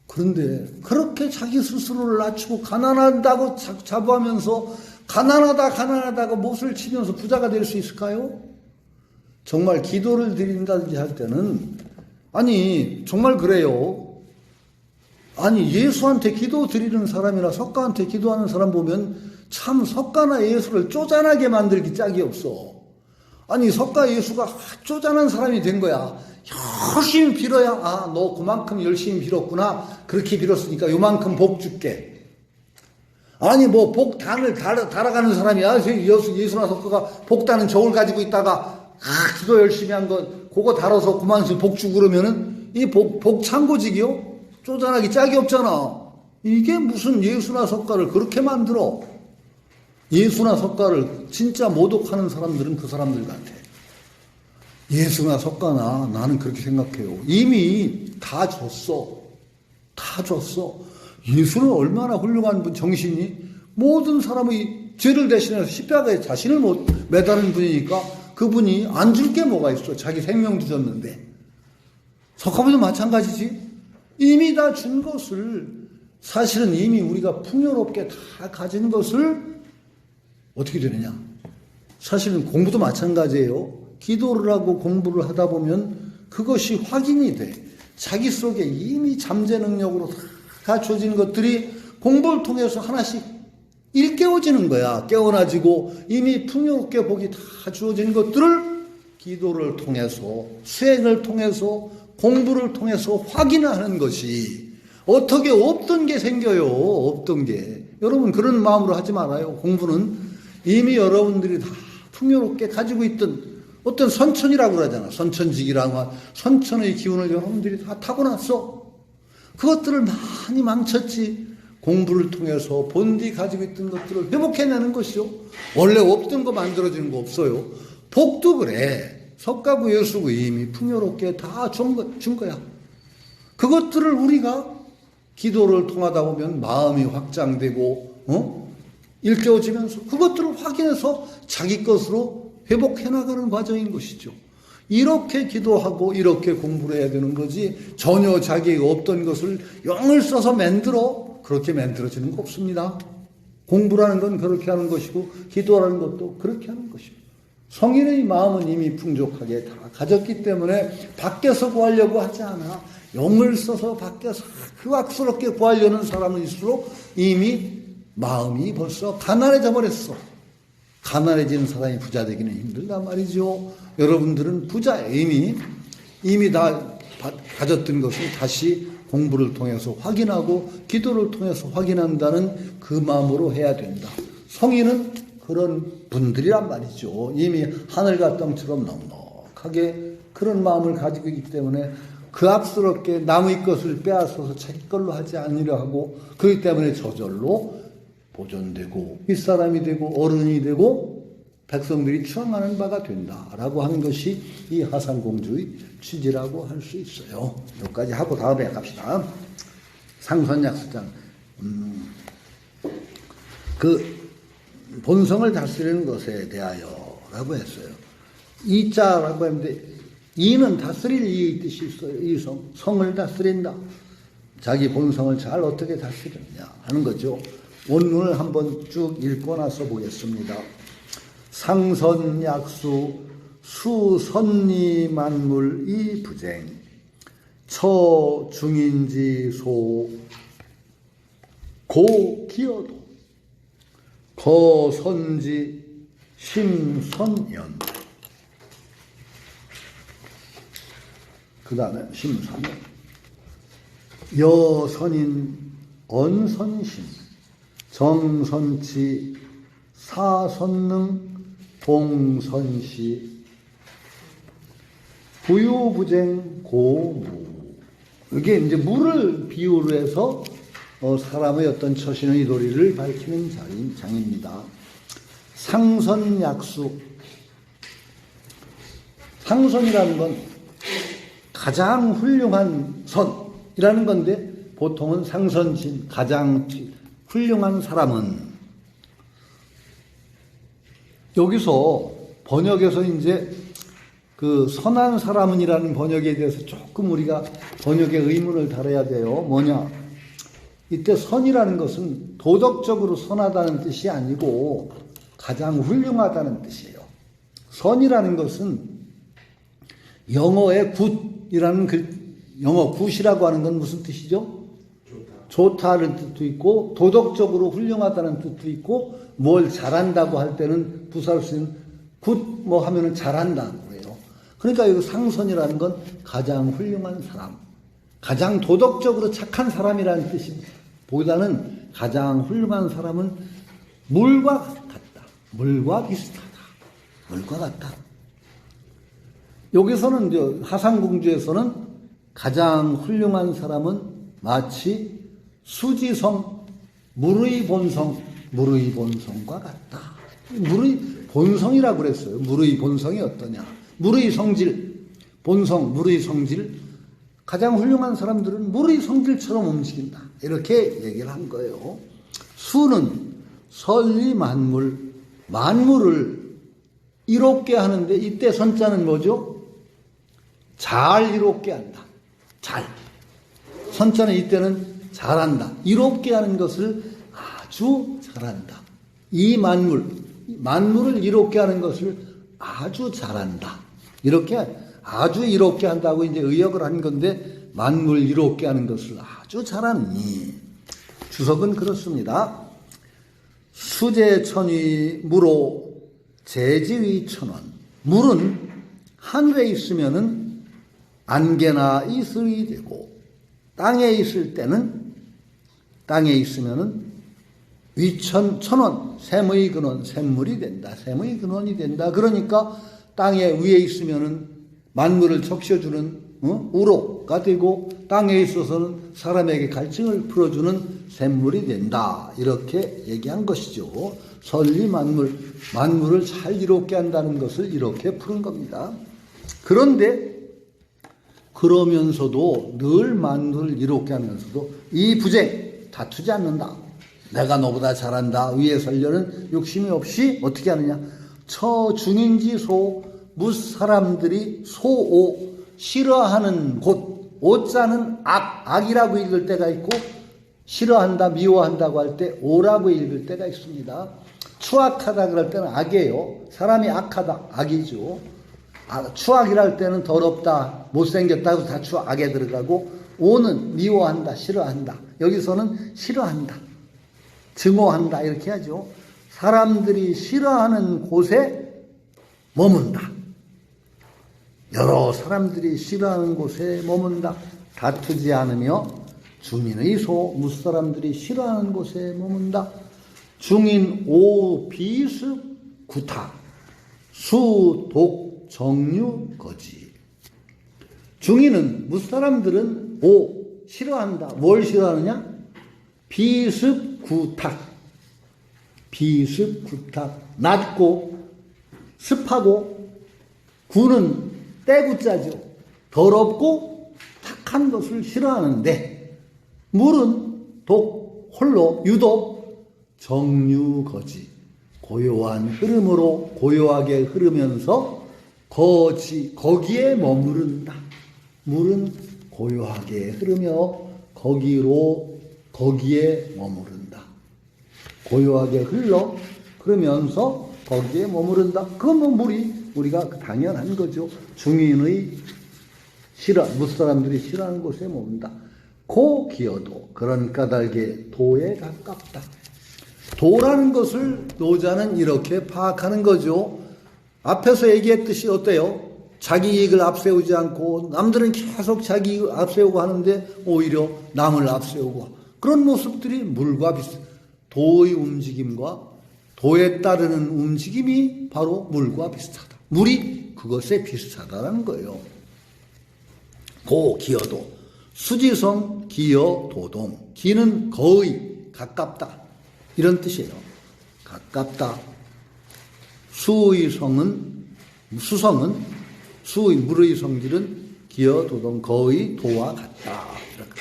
S1: 그런데 그렇게 자기 스스로를 낮추고 가난하다고 자부하면서 가난하다고 못을 치면서 부자가 될 수 있을까요? 정말 기도를 드린다든지 할 때는 정말 그래요. 예수한테 기도 드리는 사람이나 석가한테 기도하는 사람 보면 참 석가나 예수를 쪼잔하게 만들기 짝이 없어. 석가 예수가 쪼잔한 사람이 된 거야. 열심히 빌어야 너 그만큼 열심히 빌었구나. 그렇게 빌었으니까 요만큼 복 줄게. 복단을 달아가는 사람이야. 예수나 석가가 복단은 저울 가지고 있다가 기도 열심히 한 거 그거 달아서 그만큼 복 주고 그러면은 이 복 창고직이요? 쪼잔하기 짝이 없잖아. 이게 무슨 예수나 석가를 그렇게 만들어. 예수나 석가를 진짜 모독하는 사람들은 그 사람들 같아. 예수나 석가나 나는 그렇게 생각해요. 이미 다 줬어. 다 줬어. 예수는 얼마나 훌륭한 분, 정신이 모든 사람의 죄를 대신해서 십자가에 자신을 못 매다는 분이니까 그분이 안 줄 게 뭐가 있어. 자기 생명도 줬는데. 석가모니도 마찬가지지. 이미 다 준 것을 사실은 이미 우리가 풍요롭게 다 가진 것을 어떻게 되느냐. 사실은 공부도 마찬가지예요. 기도를 하고 공부를 하다 보면 그것이 확인이 돼. 자기 속에 이미 잠재 능력으로 다 갖춰진 것들이 공부를 통해서 하나씩 일깨워지는 거야. 깨어나지고 이미 풍요롭게 복이 다 주어진 것들을 기도를 통해서, 수행을 통해서, 공부를 통해서 확인하는 것이 어떻게 없던 게 생겨요. 없던 게. 여러분 그런 마음으로 하지 말아요. 공부는 이미 여러분들이 다 풍요롭게 가지고 있던 어떤 선천이라고 그러잖아. 선천직이라고. 선천의 기운을 여러분들이 다 타고났어. 그것들을 많이 망쳤지. 공부를 통해서 본디 가지고 있던 것들을 회복해내는 것이요. 원래 없던 거 만들어지는 거 없어요. 복도 그래. 석가구 예수구 이미 풍요롭게 다 준 거야. 그것들을 우리가 기도를 통하다 보면 마음이 확장되고 일깨워지면서 그것들을 확인해서 자기 것으로 회복해 나가는 과정인 것이죠. 이렇게 기도하고 이렇게 공부를 해야 되는 거지, 전혀 자기가 없던 것을 영을 써서 그렇게 만들어지는 거 없습니다. 공부라는 건 그렇게 하는 것이고 기도라는 것도 그렇게 하는 것입니다. 성인의 마음은 이미 풍족하게 다 가졌기 때문에 밖에서 구하려고 하지 않아. 영을 써서 밖에서 흑악스럽게 구하려는 사람일수록 이미 마음이 벌써 가난해져 버렸어. 가난해진 사람이 부자 되기는 힘들단 말이죠. 여러분들은 부자예요. 이미 다 가졌던 것을 다시 공부를 통해서 확인하고 기도를 통해서 확인한다는 그 마음으로 해야 된다. 성인은 그런 분들이란 말이죠. 이미 하늘과 땅처럼 넉넉하게 그런 마음을 가지고 있기 때문에 그 악스럽게 남의 것을 빼앗아서 자기 걸로 하지 않으려 하고, 그렇기 때문에 저절로 보존되고 윗사람이 되고 어른이 되고 백성들이 추앙하는 바가 된다라고 하는 것이 이 하상공주의 취지라고 할 수 있어요. 여기까지 하고 다음에 갑시다. 상선약수장. 그 본성을 다스리는 것에 대하여 라고 했어요. 이자라고 했는데, 이는 다스릴 이의 뜻이 있어요. 이 성을 다스린다. 자기 본성을 잘 어떻게 다스리느냐 하는 거죠. 원문을 한번 쭉 읽고 나서 보겠습니다. 상선약수 수선리만물 이부쟁 처중인지소 고기여도 거선지 심선연. 그 다음에 심선연. 여선인 언선심 정선치 사선능 동선시 부유부쟁 고무. 이게 이제 물을 비유로 해서 사람의 어떤 처신의 도리를 밝히는 장입니다. 상선약수. 상선이라는 건 가장 훌륭한 선이라는 건데, 보통은 상선진, 가장 훌륭한 사람은, 여기서 번역에서 이제 그 선한 사람은이라는 번역에 대해서 조금 우리가 번역의 의문을 달아야 돼요. 뭐냐? 이때 선이라는 것은 도덕적으로 선하다는 뜻이 아니고 가장 훌륭하다는 뜻이에요. 선이라는 것은 영어의 굿이라는 영어 굿이라고 하는 건 무슨 뜻이죠? 좋다는 뜻도 있고 도덕적으로 훌륭하다는 뜻도 있고, 뭘 잘한다고 할 때는 부사할 수 있는 굿 뭐 하면은 잘한다고 그래요. 그러니까 이 상선이라는 건 가장 훌륭한 사람, 가장 도덕적으로 착한 사람이라는 뜻보다는 가장 훌륭한 사람은 물과 같다, 물과 비슷하다, 물과 같다. 여기서는 이제 하상공주에서는 가장 훌륭한 사람은 마치 수지성, 물의 본성과 같다. 물의 본성이라고 그랬어요. 물의 본성이 어떠냐? 물의 성질, 본성, 물의 성질. 가장 훌륭한 사람들은 물의 성질처럼 움직인다. 이렇게 얘기를 한 거예요. 수는 설리 만물을 이롭게 하는데, 이때 선자는 뭐죠? 잘 이롭게 한다. 잘. 선자는 이때는 잘한다. 이롭게 하는 것을 아주 잘한다. 이 만물을 이롭게 하는 것을 아주 잘한다. 이렇게 아주 이롭게 한다고 이제 의역을 한 건데, 만물 이롭게 하는 것을 아주 잘하니. 주석은 그렇습니다. 수제천위 무로 제지위 천원. 물은 하늘에 있으면은 안개나 이슬이 되고, 땅에 있으면은 위천원, 샘의 근원, 샘물이 된다. 샘의 근원이 된다. 그러니까 땅에 위에 있으면은 만물을 적셔주는 우로가 되고, 땅에 있어서는 사람에게 갈증을 풀어주는 샘물이 된다. 이렇게 얘기한 것이죠. 설리 만물을 잘 이롭게 한다는 것을 이렇게 푸는 겁니다. 그런데 그러면서도 늘 만물을 이롭게 하면서도 이 부쟁, 다투지 않는다. 내가 너보다 잘한다. 위에 서려는 욕심이 없이 어떻게 하느냐. 처중인지소 무사람들이 소오 싫어하는 곳. 오자는 악이라고 읽을 때가 있고 싫어한다 미워한다고 할 때 오라고 읽을 때가 있습니다. 추악하다 그럴 때는 악이에요. 사람이 악하다 악이죠. 추악이라 할 때는 더럽다 못생겼다고 다 악에 들어가고 오는 미워한다 싫어한다. 여기서는 싫어한다 증오한다 이렇게 하죠. 사람들이 싫어하는 곳에 머문다. 여러 사람들이 싫어하는 곳에 머문다. 다투지 않으며 중인의 소 무사람들이 싫어하는 곳에 머문다. 중인 오 비습 구타 수독 정류 거지. 중인은 무사람들은 오 싫어한다. 뭘 싫어하느냐? 비습 구탁. 비습 구탁. 낮고 습하고 구는 떼구자죠. 더럽고 탁한 것을 싫어하는데 물은 독 홀로 유독 정류거지. 고요한 흐름으로 고요하게 흐르면서 거기에 머무른다. 물은 고요하게 흐르며 거기에 머무른다. 고요하게 흘러 그러면서 거기에 머무른다. 그건 뭐 우리가 당연한 거죠. 중인의 무사람들이 싫어하는 곳에 머문다. 고기여도 그런 까닭에 도에 가깝다. 도라는 것을 노자는 이렇게 파악하는 거죠. 앞에서 얘기했듯이 어때요? 자기 이익을 앞세우지 않고 남들은 계속 자기 이익을 앞세우고 하는데 오히려 남을 앞세우고 그런 모습들이 물과 비슷. 도의 움직임과 도에 따르는 움직임이 바로 물과 비슷하다. 물이 그것에 비슷하다는 거예요. 고기여도 수지성 기여 도동. 기는 거의 가깝다 이런 뜻이에요. 가깝다. 수성은 물의 성질은 기여 도동 거의 도와 같다. 이렇게.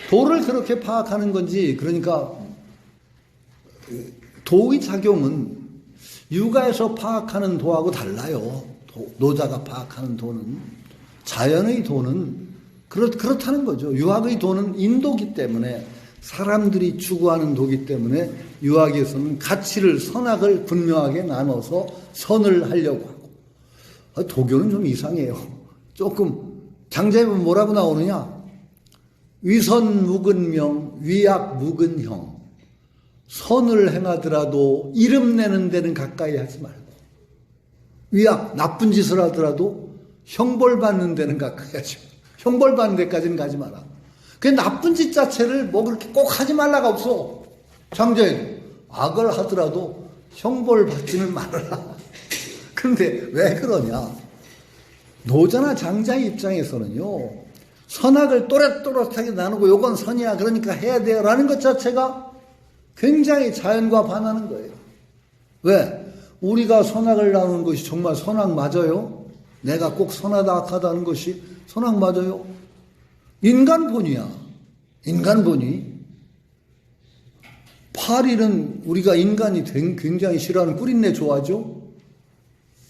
S1: 도를 그렇게 파악하는 건지 그러니까 도의 작용은 육아에서 파악하는 도하고 달라요. 노자가 파악하는 도는 자연의 도는 그렇다는 거죠. 유학의 도는 인도기 때문에 사람들이 추구하는 도기 때문에 유학에서는 가치를 선악을 분명하게 나눠서 선을 하려고 하고 도교는 좀 이상해요. 조금 장자에 보면 뭐라고 나오느냐. 위선 묵은명 위악 묵은형. 선을 행하더라도 이름 내는 데는 가까이 하지 말고 위악 나쁜 짓을 하더라도 형벌 받는 데는 가까이 하지 말고 형벌 받는 데까지는 가지 마라. 그 나쁜 짓 자체를 뭐 그렇게 꼭 하지 말라가 없어. 장자에도 악을 하더라도 형벌 받지는 말아라. 그런데 왜 그러냐. 노자나 장자의 입장에서는요. 선악을 또렷또렷하게 나누고 요건 선이야 그러니까 해야 돼요 라는 것 자체가 굉장히 자연과 반하는 거예요. 왜? 우리가 선악을 나누는 것이 정말 선악 맞아요? 내가 꼭 선하다 악하다 하는 것이 선악 맞아요? 인간본이야. 인간본이. 파리는 우리가 인간이 굉장히 싫어하는 꿀인내 좋아하죠?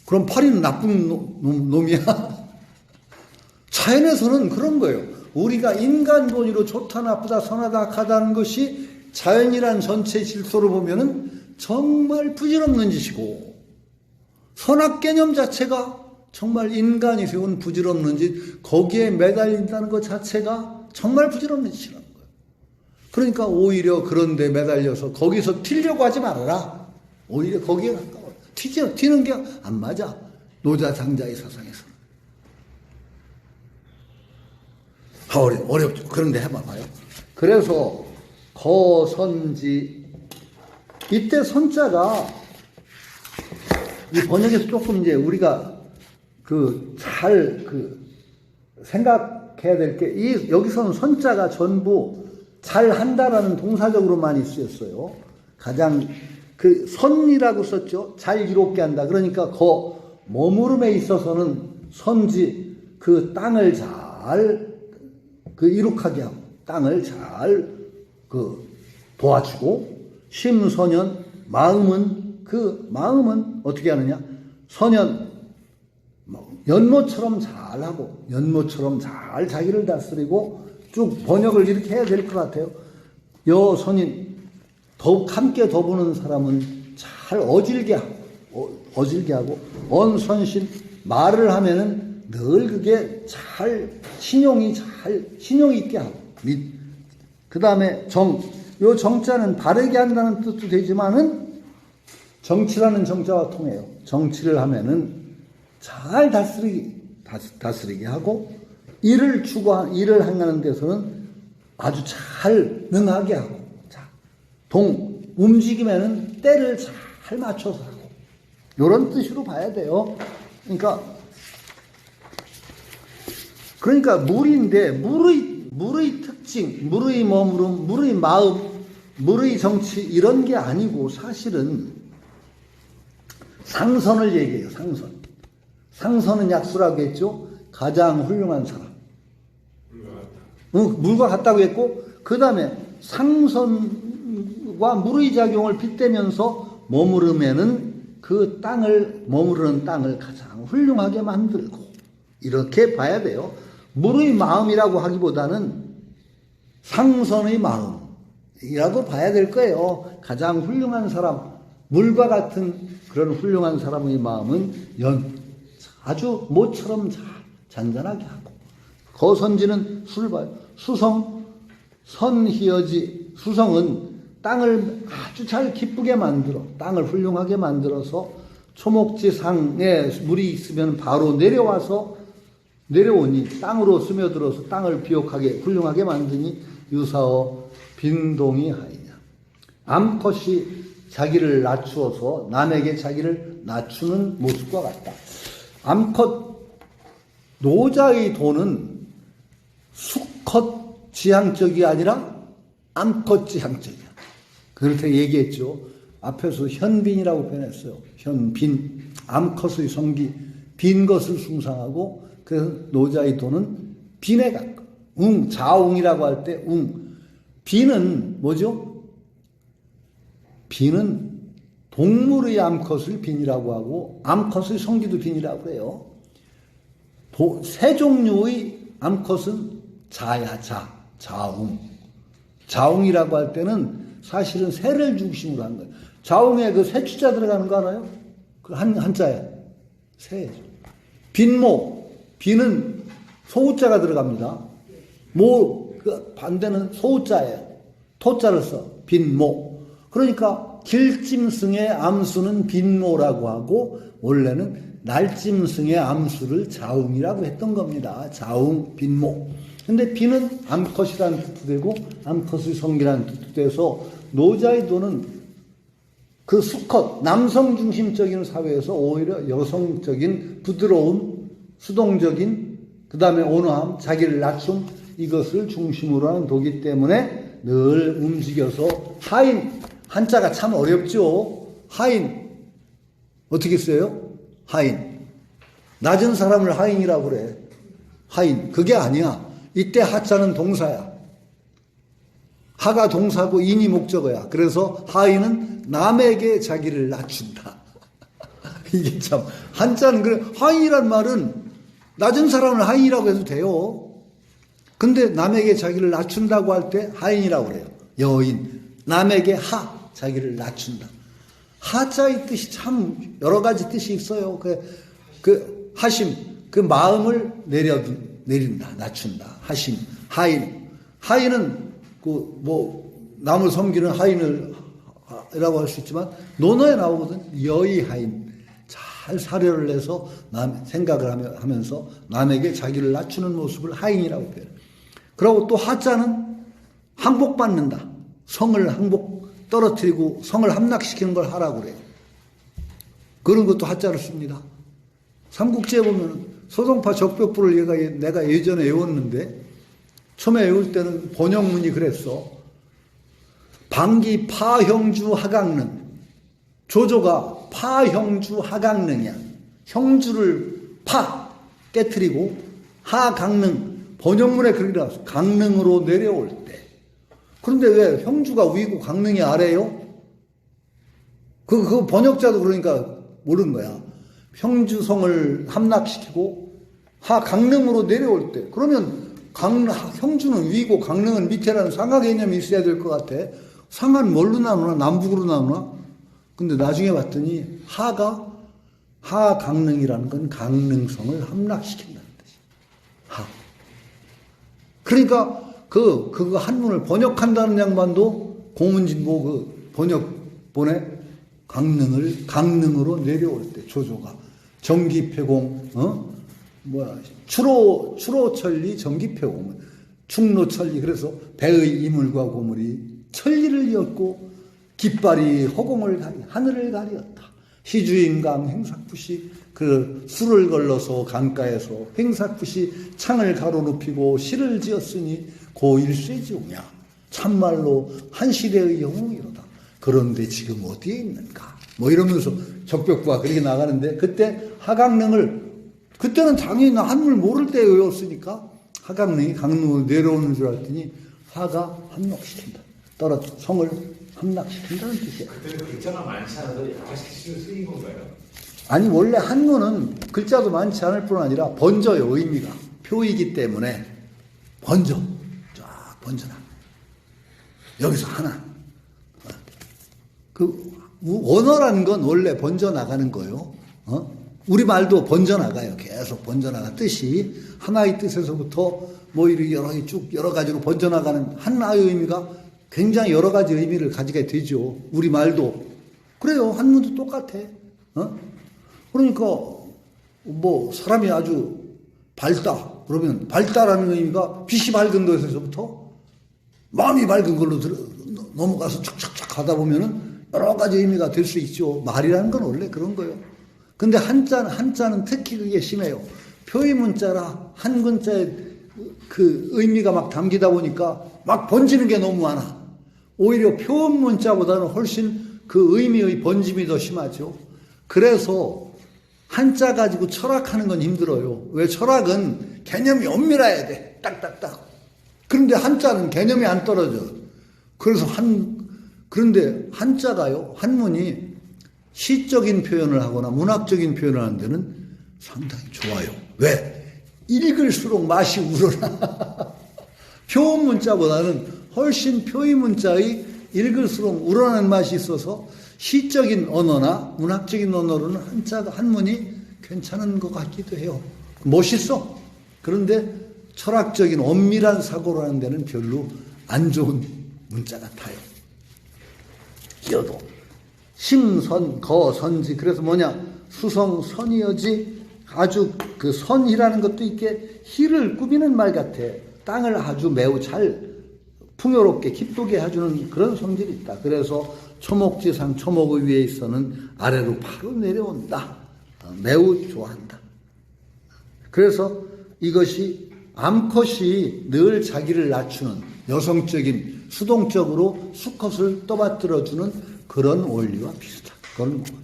S1: 그럼 파리는 나쁜 놈이야? 자연에서는 그런 거예요. 우리가 인간본위로 좋다 나쁘다 선하다 악하다 하는 것이 자연이란 전체 질서로 보면은 정말 부질없는 짓이고 선악 개념 자체가 정말 인간이 세운 부질없는 짓 거기에 매달린다는 것 자체가 정말 부질없는 짓이라는 거예요. 그러니까 오히려 그런 데 매달려서 거기서 튀려고 하지 말아라. 오히려 거기에 가까워. 튀는 게 안 맞아. 노자 장자의 사상에서는. 어렵죠. 그런데 해봐봐요. 그래서 거선지 이때 선자가 이 번역에서 조금 이제 우리가 잘 생각해야 될 게 여기서는 선자가 전부 잘 한다라는 동사적으로 많이 쓰였어요. 가장 선이라고 썼죠. 잘 이롭게 한다. 그러니까 머무름에 있어서는 선지 땅을 잘 이룩하게 하고 땅을 잘 도와주고 심소년 마음은 어떻게 하느냐? 소년 연모처럼 잘하고 연모처럼 잘 자기를 다스리고 쭉 번역을 이렇게 해야 될 것 같아요. 여선인 더욱 함께 더부는 사람은 잘 어질게 하고 언선신 말을 하면은 늘 그게 잘 신용 있게 하고 그 다음에 요 정자는 바르게 한다는 뜻도 되지만은 정치라는 정자와 통해요. 정치를 하면은 잘 다스리게 하고 일을 행하는 데서는 아주 잘 능하게 하고 움직이면은 때를 잘 맞춰서 하고 이런 뜻으로 봐야 돼요. 그러니까 물인데 물의 특징, 물의 머무름, 물의 마음, 물의 정치 이런 게 아니고 사실은 상선을 얘기해요. 상선은 약수라고 했죠. 가장 훌륭한 사람. 물과 같다고 했고 그 다음에 상선과 물의 작용을 빗대면서 머무르면은 그 머무르는 땅을 가장 훌륭하게 만들고 이렇게 봐야 돼요. 물의 마음이라고 하기보다는 상선의 마음이라고 봐야 될 거예요. 가장 훌륭한 사람, 물과 같은 그런 훌륭한 사람의 마음은 아주 모처럼 잔잔하게 하고 거선지는 수성은 땅을 아주 잘 기쁘게 땅을 훌륭하게 만들어서 초목지상에 물이 있으면 바로 내려오니 땅으로 스며들어서 땅을 비옥하게 훌륭하게 만드니 유사어 빈동이 하이냐. 암컷이 자기를 낮추어서 남에게 자기를 낮추는 모습과 같다. 암컷 노자의 도는 수컷 지향적이 아니라 암컷 지향적이야. 그렇게 얘기했죠. 앞에서 현빈이라고 표현했어요. 현빈, 암컷의 성기, 빈 것을 숭상하고 그래서 노자의 도는 빈에 가까워. 자웅이라고 할 때 빈은 뭐죠? 빈은 동물의 암컷을 빈이라고 하고 암컷의 성기도 빈이라고 해요. 새 종류의 암컷은 자웅. 자웅이라고 할 때는 사실은 새를 중심으로 한 거예요. 자웅에 그 새추자 들어가는 거 알아요? 그 한자에 새죠. 빈은 소우자가 들어갑니다. 그 반대는 소우자예요. 토자를 써. 빈모. 그러니까 길짐승의 암수는 빈모라고 하고 원래는 날짐승의 암수를 자웅이라고 했던 겁니다. 자웅, 빈모. 근데 빈은 암컷이라는 뜻도 되고 암컷의 성기라는 뜻도 돼서 노자의 도는 그 수컷, 남성 중심적인 사회에서 오히려 여성적인 부드러움, 수동적인 그 다음에 온화함, 자기를 낮춤 이것을 중심으로 하는 도기 때문에 늘 움직여서 한자가 참 어렵죠. 하인 어떻게 써요? 하인. 낮은 사람을 하인이라고 그래. 하인. 그게 아니야. 이때 하자는 동사야. 하가 동사고 인이 목적어야. 그래서 하인은 남에게 자기를 낮춘다. 이게 참 한자는 그래. 하인이란 말은 낮은 사람을 하인이라고 해도 돼요. 근데 남에게 자기를 낮춘다고 할 때 하인이라고 그래요. 여인. 남에게 자기를 낮춘다. 하자의 뜻이 참 여러 가지 뜻이 있어요. 하심, 그 마음을 내린다, 낮춘다. 하심, 하인은 남을 섬기는 하인이라고 할 수 있지만 논어에 나오거든. 여의 하인, 잘 사료를 내서 생각을 하면서 남에게 자기를 낮추는 모습을 하인이라고 표현해. 그리고 또 하자는 항복받는다. 성을 떨어뜨리고 성을 함락시키는 걸 하라고 그래요. 그런 것도 하자를 씁니다. 삼국지에 보면 소동파 적벽부를 내가 예전에 외웠는데 처음에 외울 때는 번역문이 그랬어. 방기 파형주 하강릉. 조조가 파형주 하강릉이야. 형주를 깨뜨리고 하강릉. 번역문에 그렇게 나왔어. 강릉으로 내려올 때. 그런데 왜 형주가 위고 강릉이 아래요? 그 번역자도 그러니까 모르는 거야. 형주성을 함락시키고 강릉으로 내려올 때 그러면 형주는 위고 강릉은 밑에라는 상하 개념이 있어야 될 것 같아. 상하는 뭘로 나누나? 남북으로 나누나? 근데 나중에 봤더니 하 강릉이라는 건 강릉성을 함락시킨다는 뜻이야. 그러니까 그거 한문을 번역한다는 양반도 공문진보 그 번역본에 강릉으로 내려올 때 조조가 정기폐공 추로천리 정기폐공 충로천리 그래서 배의 이물과 고물이 천리를 이었고 깃발이 허공을 하늘을 가리었다. 희주임강 행삭부시 그 수를 걸러서 강가에서 행삭부시 창을 가로높이고 시를 지었으니 고일쇠지오냐 참말로 한 시대의 영웅이로다. 그런데 지금 어디에 있는가? 뭐 이러면서 적벽부가 그렇게 나가는데 그때 그때는 당연히 한물 모를 때 외웠으니까 하강릉이 강릉으로 내려오는 줄 알았더니 하가 함락시킨다. 성을 함락시킨다는 뜻이야.
S2: 그때는 글자가 많지 않아도 여러 실수로 쓰인 건가요?
S1: 아니 원래 한문은 글자도 많지 않을 뿐 아니라 번져요. 의미가 표이기 때문에 쫙 번져나. 여기서 하나. 언어라는 건 원래 번져나가는 거예요. 우리말도 번져나가요. 계속 번져나가. 뜻이 하나의 뜻에서부터 뭐 이렇게 여러 가지로 번져나가는 하나의 의미가 굉장히 여러 가지 의미를 가지게 되죠. 우리말도. 그래요. 한문도 똑같아. 그러니까 뭐 사람이 아주 밝다. 그러면 밝다라는 의미가 빛이 밝은 것에서부터 마음이 밝은 걸로 넘어가서 척척척 가다 보면은 여러 가지 의미가 될 수 있죠. 말이라는 건 원래 그런 거예요. 근데 한자는 특히 그게 심해요. 표의 문자라 한 글자에 그 의미가 막 담기다 보니까 막 번지는 게 너무 많아. 오히려 표음 문자보다는 훨씬 그 의미의 번짐이 더 심하죠. 그래서 한자 가지고 철학하는 건 힘들어요. 왜 철학은 개념이 엄밀해야 돼. 딱딱딱. 그런데 한자는 개념이 안 떨어져. 그래서 그런데 한자가요, 한문이 시적인 표현을 하거나 문학적인 표현을 하는 데는 상당히 좋아요. 왜? 읽을수록 맛이 우러나. 표음 문자보다는 훨씬 표의 문자의 읽을수록 우러나는 맛이 있어서 시적인 언어나 문학적인 언어로는 한문이 괜찮은 것 같기도 해요. 멋있어. 그런데 철학적인 엄밀한 사고를 하는 데는 별로 안 좋은 문자 같아요. 기어도 심선 거선지 그래서 뭐냐 수성선이여지 아주 그 선이라는 것도 있게 희를 꾸미는 말 같아. 땅을 아주 매우 잘 풍요롭게 기쁘게 해주는 그런 성질이 있다. 그래서 초목지상 초목의 위에 있어는 아래로 바로 내려온다. 매우 좋아한다. 그래서 이것이 암컷이 늘 자기를 낮추는 여성적인 수동적으로 수컷을 떠받들어주는 그런 원리와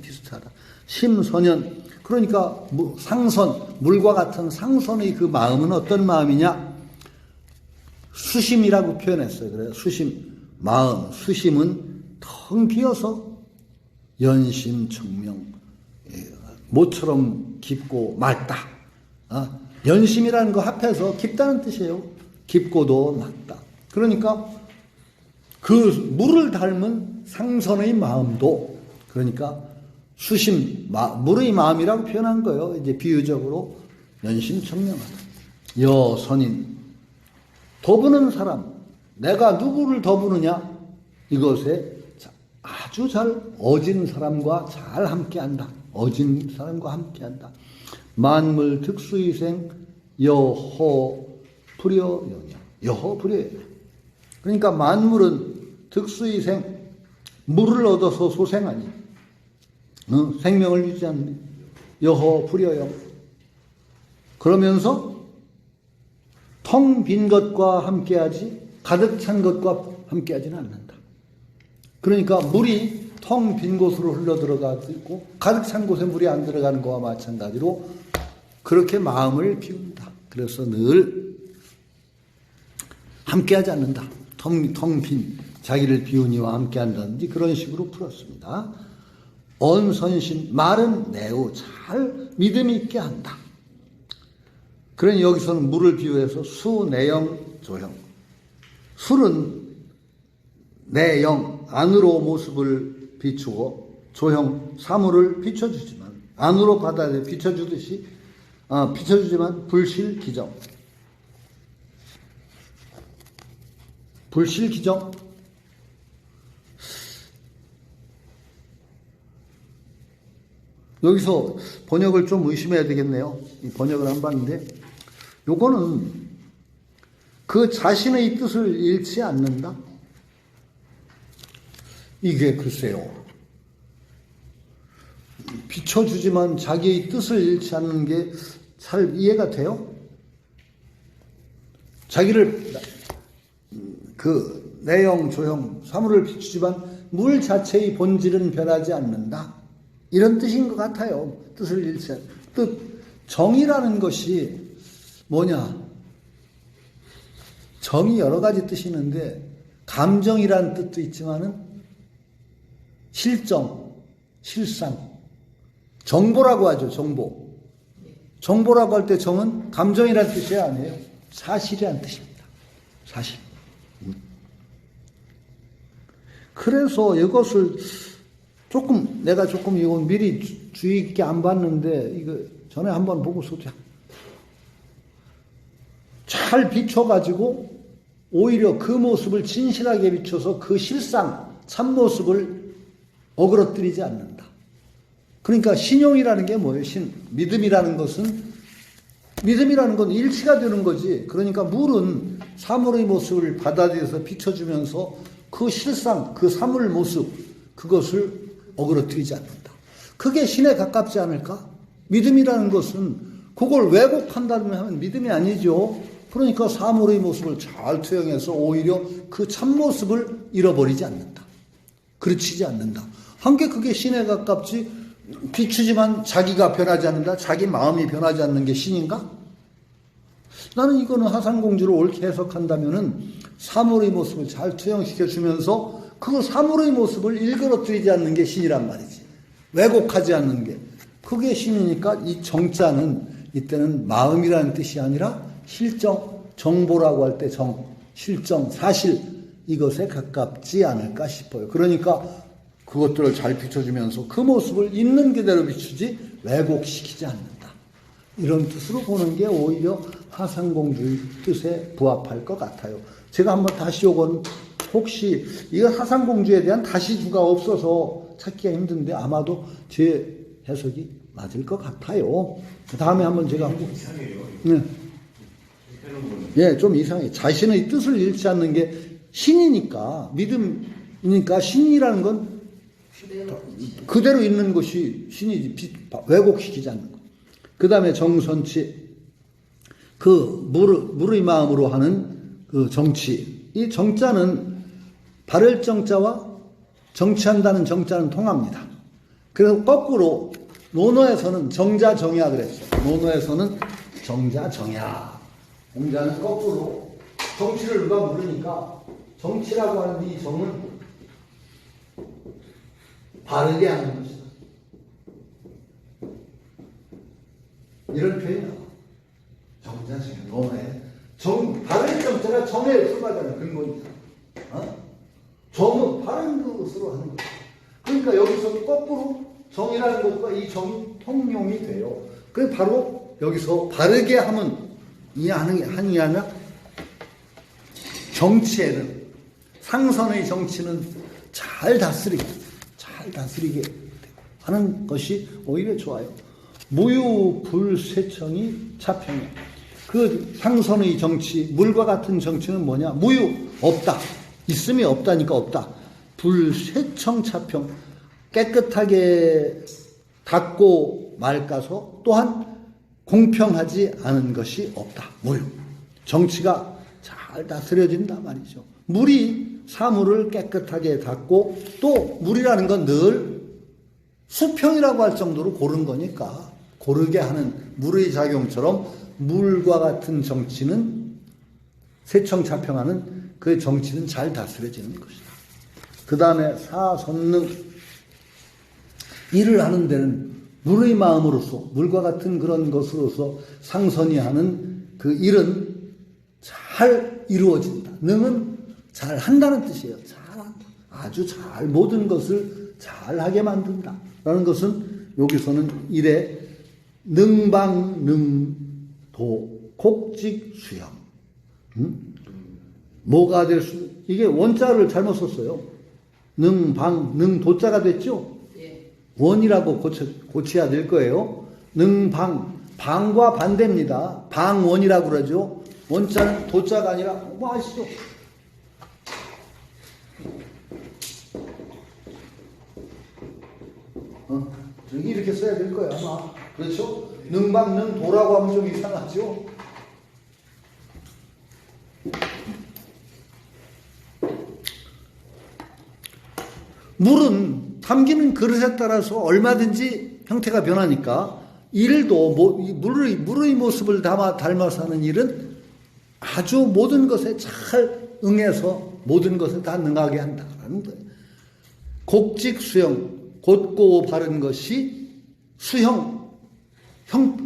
S1: 비슷하다. 심선연 그러니까 상선 물과 같은 상선의 그 마음은 어떤 마음이냐? 수심이라고 표현했어요. 그래서 수심 마음 수심은 텅 비어서 연심청명 모처럼 깊고 맑다. 연심이라는 거 합해서 깊다는 뜻이에요. 깊고도 맑다. 그러니까 그 물을 닮은 상선의 마음도 그러니까 수심 물의 마음이라고 표현한 거예요. 이제 비유적으로 연심청명하다. 여선인 더부는 사람 내가 누구를 더부느냐 이것에 아주 잘 어진 사람과 잘 함께한다. 어진 사람과 함께한다. 만물 득수이생 여허불여영이야. 여허불여영. 그러니까 만물은 득수이생 물을 얻어서 소생하니 생명을 유지하는 여허불여영. 그러면서 텅 빈 것과 함께하지 가득 찬 것과 함께하지는 않는다. 그러니까 물이 텅 빈 곳으로 흘러들어가고 가득 찬 곳에 물이 안 들어가는 것과 마찬가지로 그렇게 마음을 비운다. 그래서 늘 함께하지 않는다. 텅 빈 자기를 비우니와 함께 한다든지 그런 식으로 풀었습니다. 언선신, 말은 매우 잘 믿음 있게 한다. 그러니 여기서는 물을 비유해서 수, 내영, 조형. 술은 내영, 안으로 모습을 비추고 조형, 사물을 비춰주지만 안으로 바다에 비춰주듯이 비춰주지만 불실기정. 불실기정. 여기서 번역을 좀 의심해야 되겠네요. 이 번역을 안 봤는데 요거는 그 자신의 뜻을 잃지 않는다. 이게 글쎄요. 비춰주지만 자기의 뜻을 잃지 않는 게 잘 이해가 돼요? 자기를 그 내용, 조형, 사물을 비추지만 물 자체의 본질은 변하지 않는다. 이런 뜻인 것 같아요. 뜻을 잃지 않는 뜻. 정이라는 것이 뭐냐? 정이 여러 가지 뜻이 있는데 감정이라는 뜻도 있지만은 실정, 실상, 정보라고 하죠. 정보. 정보라고 할 때 정은 감정이라는 뜻이 아니에요. 사실이라는 뜻입니다. 사실. 그래서 이것을 내가 조금 이건 미리 주의 있게 안 봤는데 이거 전에 한번 보고서 잘 비춰가지고 오히려 그 모습을 진실하게 비춰서 그 실상, 참모습을 어그러뜨리지 않는다. 그러니까 신용이라는 게 뭐예요? 믿음이라는 건 일치가 되는 거지. 그러니까 물은 사물의 모습을 받아들여서 비춰주면서 그 실상, 그 사물 모습, 그것을 어그러뜨리지 않는다. 그게 신에 가깝지 않을까? 믿음이라는 것은 그걸 왜곡한다면 하면 믿음이 아니죠. 그러니까 사물의 모습을 잘 투영해서 오히려 그 참모습을 잃어버리지 않는다. 그르치지 않는다. 한 게 그게 신에 가깝지. 비추지만 자기가 변하지 않는다. 자기 마음이 변하지 않는 게 신인가? 나는 이거는 하상공주를 옳게 해석한다면은 사물의 모습을 잘 투영시켜 주면서 그 사물의 모습을 일그러뜨리지 않는 게 신이란 말이지. 왜곡하지 않는 게. 그게 신이니까 이 정자는 이때는 마음이라는 뜻이 아니라 실정, 정보라고 할 때 정, 실정, 사실 이것에 가깝지 않을까 싶어요. 그러니까 그것들을 잘 비춰주면서 그 모습을 있는 그대로 비추지 왜곡시키지 않는다. 이런 뜻으로 보는 게 오히려 하상공주의 뜻에 부합할 것 같아요. 제가 한번 다시 요건 혹시 이거 하상공주에 대한 다시주가 없어서 찾기가 힘든데 아마도 제 해석이 맞을 것 같아요. 그 다음에 한번 제가 한번
S2: 이상해요.
S1: 네. 예, 좀 이상해. 자신의 뜻을 잃지 않는 게 신이니까 믿음이니까 신이라는 건 그대로 있는 것이 신이지 왜곡시키지 않는 것. 그 다음에 정선치 그 물의 마음으로 하는 그 정치. 이 정자는 바를 정자와 정치한다는 정자는 통합니다. 그래서 거꾸로 논어에서는 정자 정야 그랬어요. 논어에서는 정자 정야. 정자는 거꾸로 정치를 누가 모르니까 정치라고 하는 이 정은 바르게 하는 것이다. 이런 표현이 나와. 정자 정야. 논어에 바른 정자가 정에 출발하는 근본이다. 정은 바른 것으로 하는 거다. 그러니까 여기서 거꾸로 정이라는 것과 이 정이 통용이 돼요. 그래서 바로 여기서 바르게 하면 하는 게 아니라 정치에는 상선의 정치는 잘 다스리게 하는 것이 오히려 좋아요. 무유불세청이 차평이 그 상선의 정치, 물과 같은 정치는 뭐냐? 무유, 없다. 있음이 없다니까 없다. 불세청 차평, 깨끗하게 닦고 맑아서 또한 공평하지 않은 것이 없다. 무유. 정치가 잘 다스려진다 말이죠. 물이 사물을 깨끗하게 닦고 또 물이라는 건 늘 수평이라고 할 정도로 고른 거니까 고르게 하는 물의 작용처럼 물과 같은 정치는 세청차평하는 그 정치는 잘 다스려지는 것이다. 그 다음에 사선능. 일을 하는 데는 물의 마음으로서, 물과 같은 그런 것으로서 상선이 하는 그 일은 잘 이루어진다. 능은 잘 한다는 뜻이에요. 잘한다. 아주 잘 모든 것을 잘하게 만든다. 라는 것은 여기서는 일에 능방능도 곡직수형. 뭐가 될 수, 이게 원자를 잘못 썼어요. 능방, 능도자가 됐죠?
S3: 예.
S1: 원이라고 고쳐야 될 거예요. 능방, 방과 반대입니다. 방원이라고 그러죠. 원자는 도자가 아니라, 뭐 아시죠? 저기 이렇게 써야 될 거예요, 아마. 그렇죠? 능방, 능도라고 하면 좀 이상하죠? 물은 담기는 그릇에 따라서 얼마든지 형태가 변하니까 일도 물의 모습을 닮아서 하는 일은 아주 모든 것에 잘 응해서 모든 것을 다 능하게 한다는 거예요. 곡직수형, 곧고 바른 것이 수형,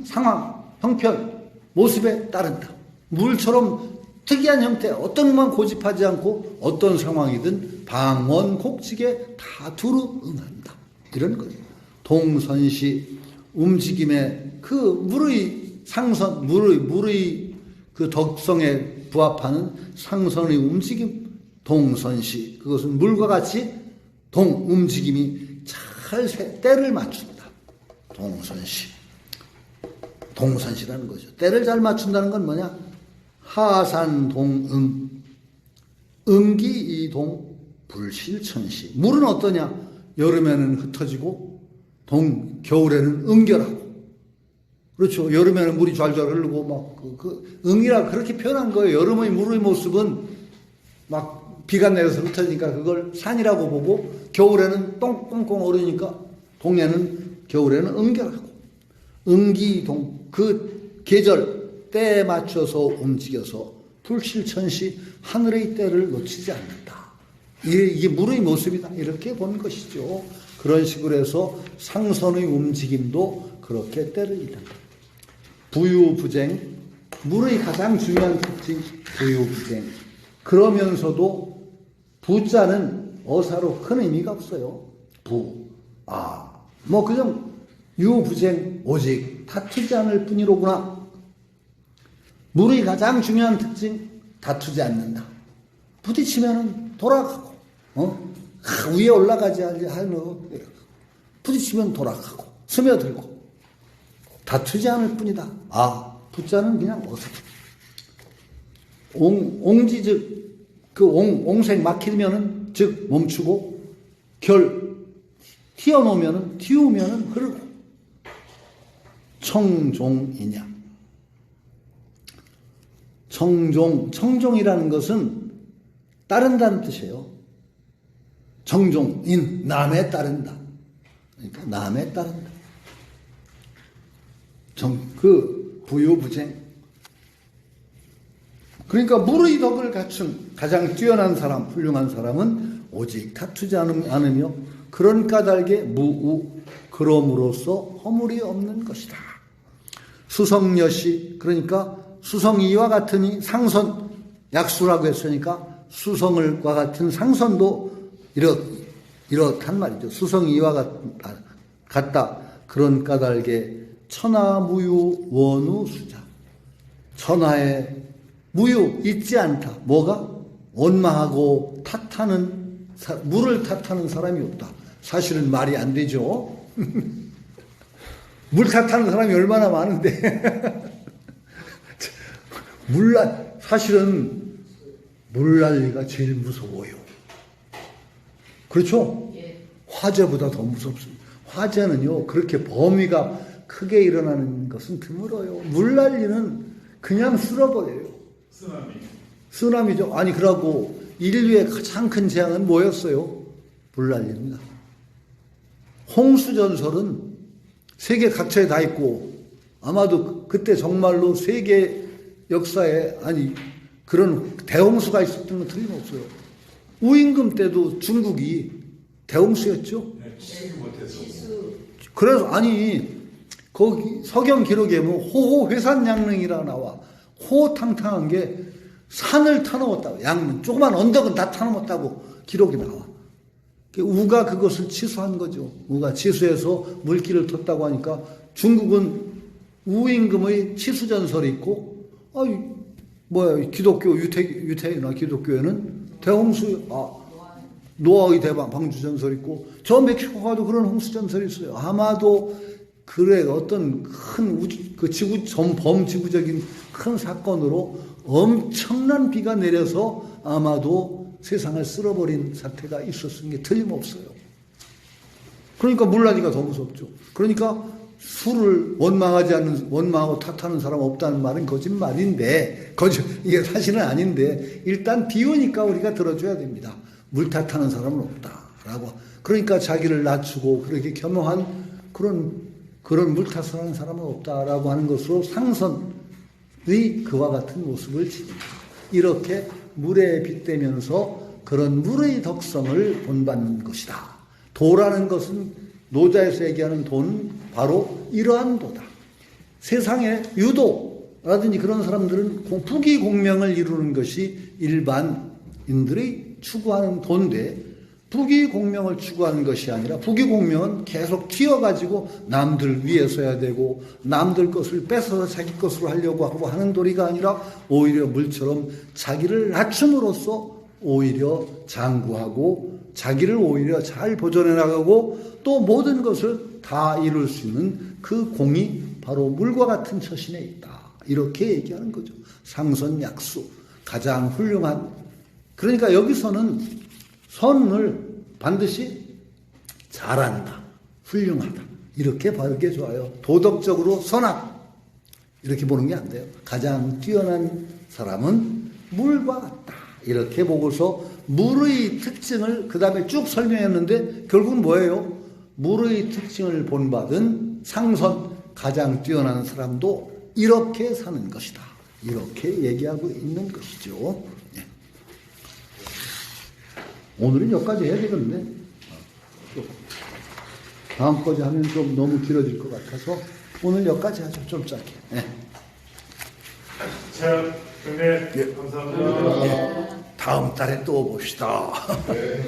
S1: 상황, 형편, 모습에 따른다. 물처럼 특이한 형태, 어떤 것만 고집하지 않고 어떤 상황이든 방원, 곡직에 다 두루 응한다. 이런 거예요. 동선시, 움직임에 그 물의 상선, 물의 그 덕성에 부합하는 상선의 움직임, 동선시. 그것은 물과 같이 움직임이 잘 때를 맞춘다. 동선시. 동선시라는 거죠. 때를 잘 맞춘다는 건 뭐냐? 하산동응. 응기이동 불실천시. 물은 어떠냐? 여름에는 흩어지고 겨울에는 응결하고. 그렇죠. 여름에는 물이 좔좔 흐르고 막 응이라 그렇게 표현한 거예요. 여름의 물의 모습은 막 비가 내려서 흩어지니까 그걸 산이라고 보고, 겨울에는 똥꽁꽁 얼으니까 겨울에는 응결하고. 응기이동, 그 계절 때에 맞춰서 움직여서 불실천시, 하늘의 때를 놓치지 않는다. 이게 물의 모습이다. 이렇게 본 것이죠. 그런 식으로 해서 상선의 움직임도 그렇게 때를 이른다. 부유부쟁, 물의 가장 중요한 특징, 부유부쟁. 그러면서도 부자는 어사로 큰 의미가 없어요. 그냥 유부쟁, 오직 다투지 않을 뿐이로구나. 물의 가장 중요한 특징, 다투지 않는다. 부딪히면 돌아가고, 위에 올라가지 않으면 부딪히면 돌아가고, 스며들고, 다투지 않을 뿐이다. 부자는 그냥 어서. 옹지즉, 옹색 막히면은, 즉, 멈추고, 튀우면은 흐르고, 청종이냐. 청종이라는 것은 따른다는 뜻이에요. 정종인, 남에 따른다. 그러니까 남에 따른다. 부유부쟁. 그러니까 물의 덕을 갖춘 가장 뛰어난 사람, 훌륭한 사람은 오직 다투지 않으며 그런 까닭에 무우, 그럼으로써 허물이 없는 것이다. 수성여시, 그러니까 수성이와 같으니 상선, 약수라고 했으니까 수성을과 같은 상선도 이렇단 말이죠. 수성이와 같다. 그런 까닭에 천하무유 원우수자. 천하에 무유, 있지 않다. 뭐가? 원망하고 물을 탓하는 사람이 없다. 사실은 말이 안 되죠. 물 탓하는 사람이 얼마나 많은데. 사실은 물난리가 제일 무서워요. 그렇죠?
S3: 예.
S1: 화재보다 더 무섭습니다. 화재는요, 그렇게 범위가 크게 일어나는 것은 드물어요. 물난리는 그냥 쓸어버려요. 쓰나미죠. 아니, 그러고 인류의 가장 큰 재앙은 뭐였어요? 물난리입니다. 홍수전설은 세계 각처에 다 있고, 아마도 그때 정말로 세계 역사에, 그런 대홍수가 있었던 건 틀림없어요. 우임금 때도 중국이 대홍수였죠.
S2: 네, 치지 못해서.
S3: 지수
S1: 그래서 아니 거기 서경 기록에 보면 호호회산양릉이라 나와. 호호탕탕한 게 산을 타넘었다고. 양릉 조그만 언덕은 다 타넘었다고 기록이 나와. 우가 그것을 치수한 거죠. 우가 치수해서 물길을 텄다고 하니까 중국은 우임금의 치수 전설이 있고, 기독교 유태인이나 기독교에는 대홍수, 노아의 대방 방주 전설이 있고, 저 멕시코가도 그런 홍수 전설이 있어요. 아마도 그래 어떤 큰 범지구적인 큰 사건으로 엄청난 비가 내려서 아마도 세상을 쓸어버린 사태가 있었은 게 틀림없어요. 그러니까 물난리가 더 무섭죠. 그러니까 술을 원망하고 탓하는 사람 없다는 말은 거짓말인데, 이게 사실은 아닌데, 일단 비 오니까 우리가 들어줘야 됩니다. 물 탓하는 사람은 없다라고. 그러니까 자기를 낮추고 그렇게 겸허한 그런 물 탓을 하는 사람은 없다라고 하는 것으로 상선의 그와 같은 모습을 지닙니다. 이렇게 물에 빗대면서 그런 물의 덕성을 본받는 것이다. 도라는 것은 노자에서 얘기하는 도는 바로 이러한 도다. 세상에 유도라든지 그런 사람들은 부귀공명을 이루는 것이 일반인들이 추구하는 도인데, 부귀공명을 추구하는 것이 아니라 부귀공명은 계속 튀어가지고 남들 위에 서야 되고 남들 것을 뺏어서 자기 것으로 하려고 하고 하는 도리가 아니라 오히려 물처럼 자기를 낮춤으로써 오히려 장구하고 자기를 오히려 잘 보존해 나가고 또 모든 것을 다 이룰 수 있는 그 공이 바로 물과 같은 처신에 있다. 이렇게 얘기하는 거죠. 상선약수, 가장 훌륭한. 그러니까 여기서는 선을 반드시 잘한다, 훌륭하다 이렇게 바르게 좋아요. 도덕적으로 선악 이렇게 보는 게 안 돼요. 가장 뛰어난 사람은 물과 같다 이렇게 보고서 물의 특징을 그 다음에 쭉 설명했는데 결국은 뭐예요? 물의 특징을 본받은 상선, 가장 뛰어난 사람도 이렇게 사는 것이다. 이렇게 얘기하고 있는 것이죠. 네. 오늘은 여기까지 해야 되겠네. 다음까지 하면 좀 너무 길어질 것 같아서 오늘 여기까지 하죠. 좀 짧게. 네.
S2: 자, 근데 감사합니다.
S1: 네. 다음 달에 또 봅시다.
S2: 네.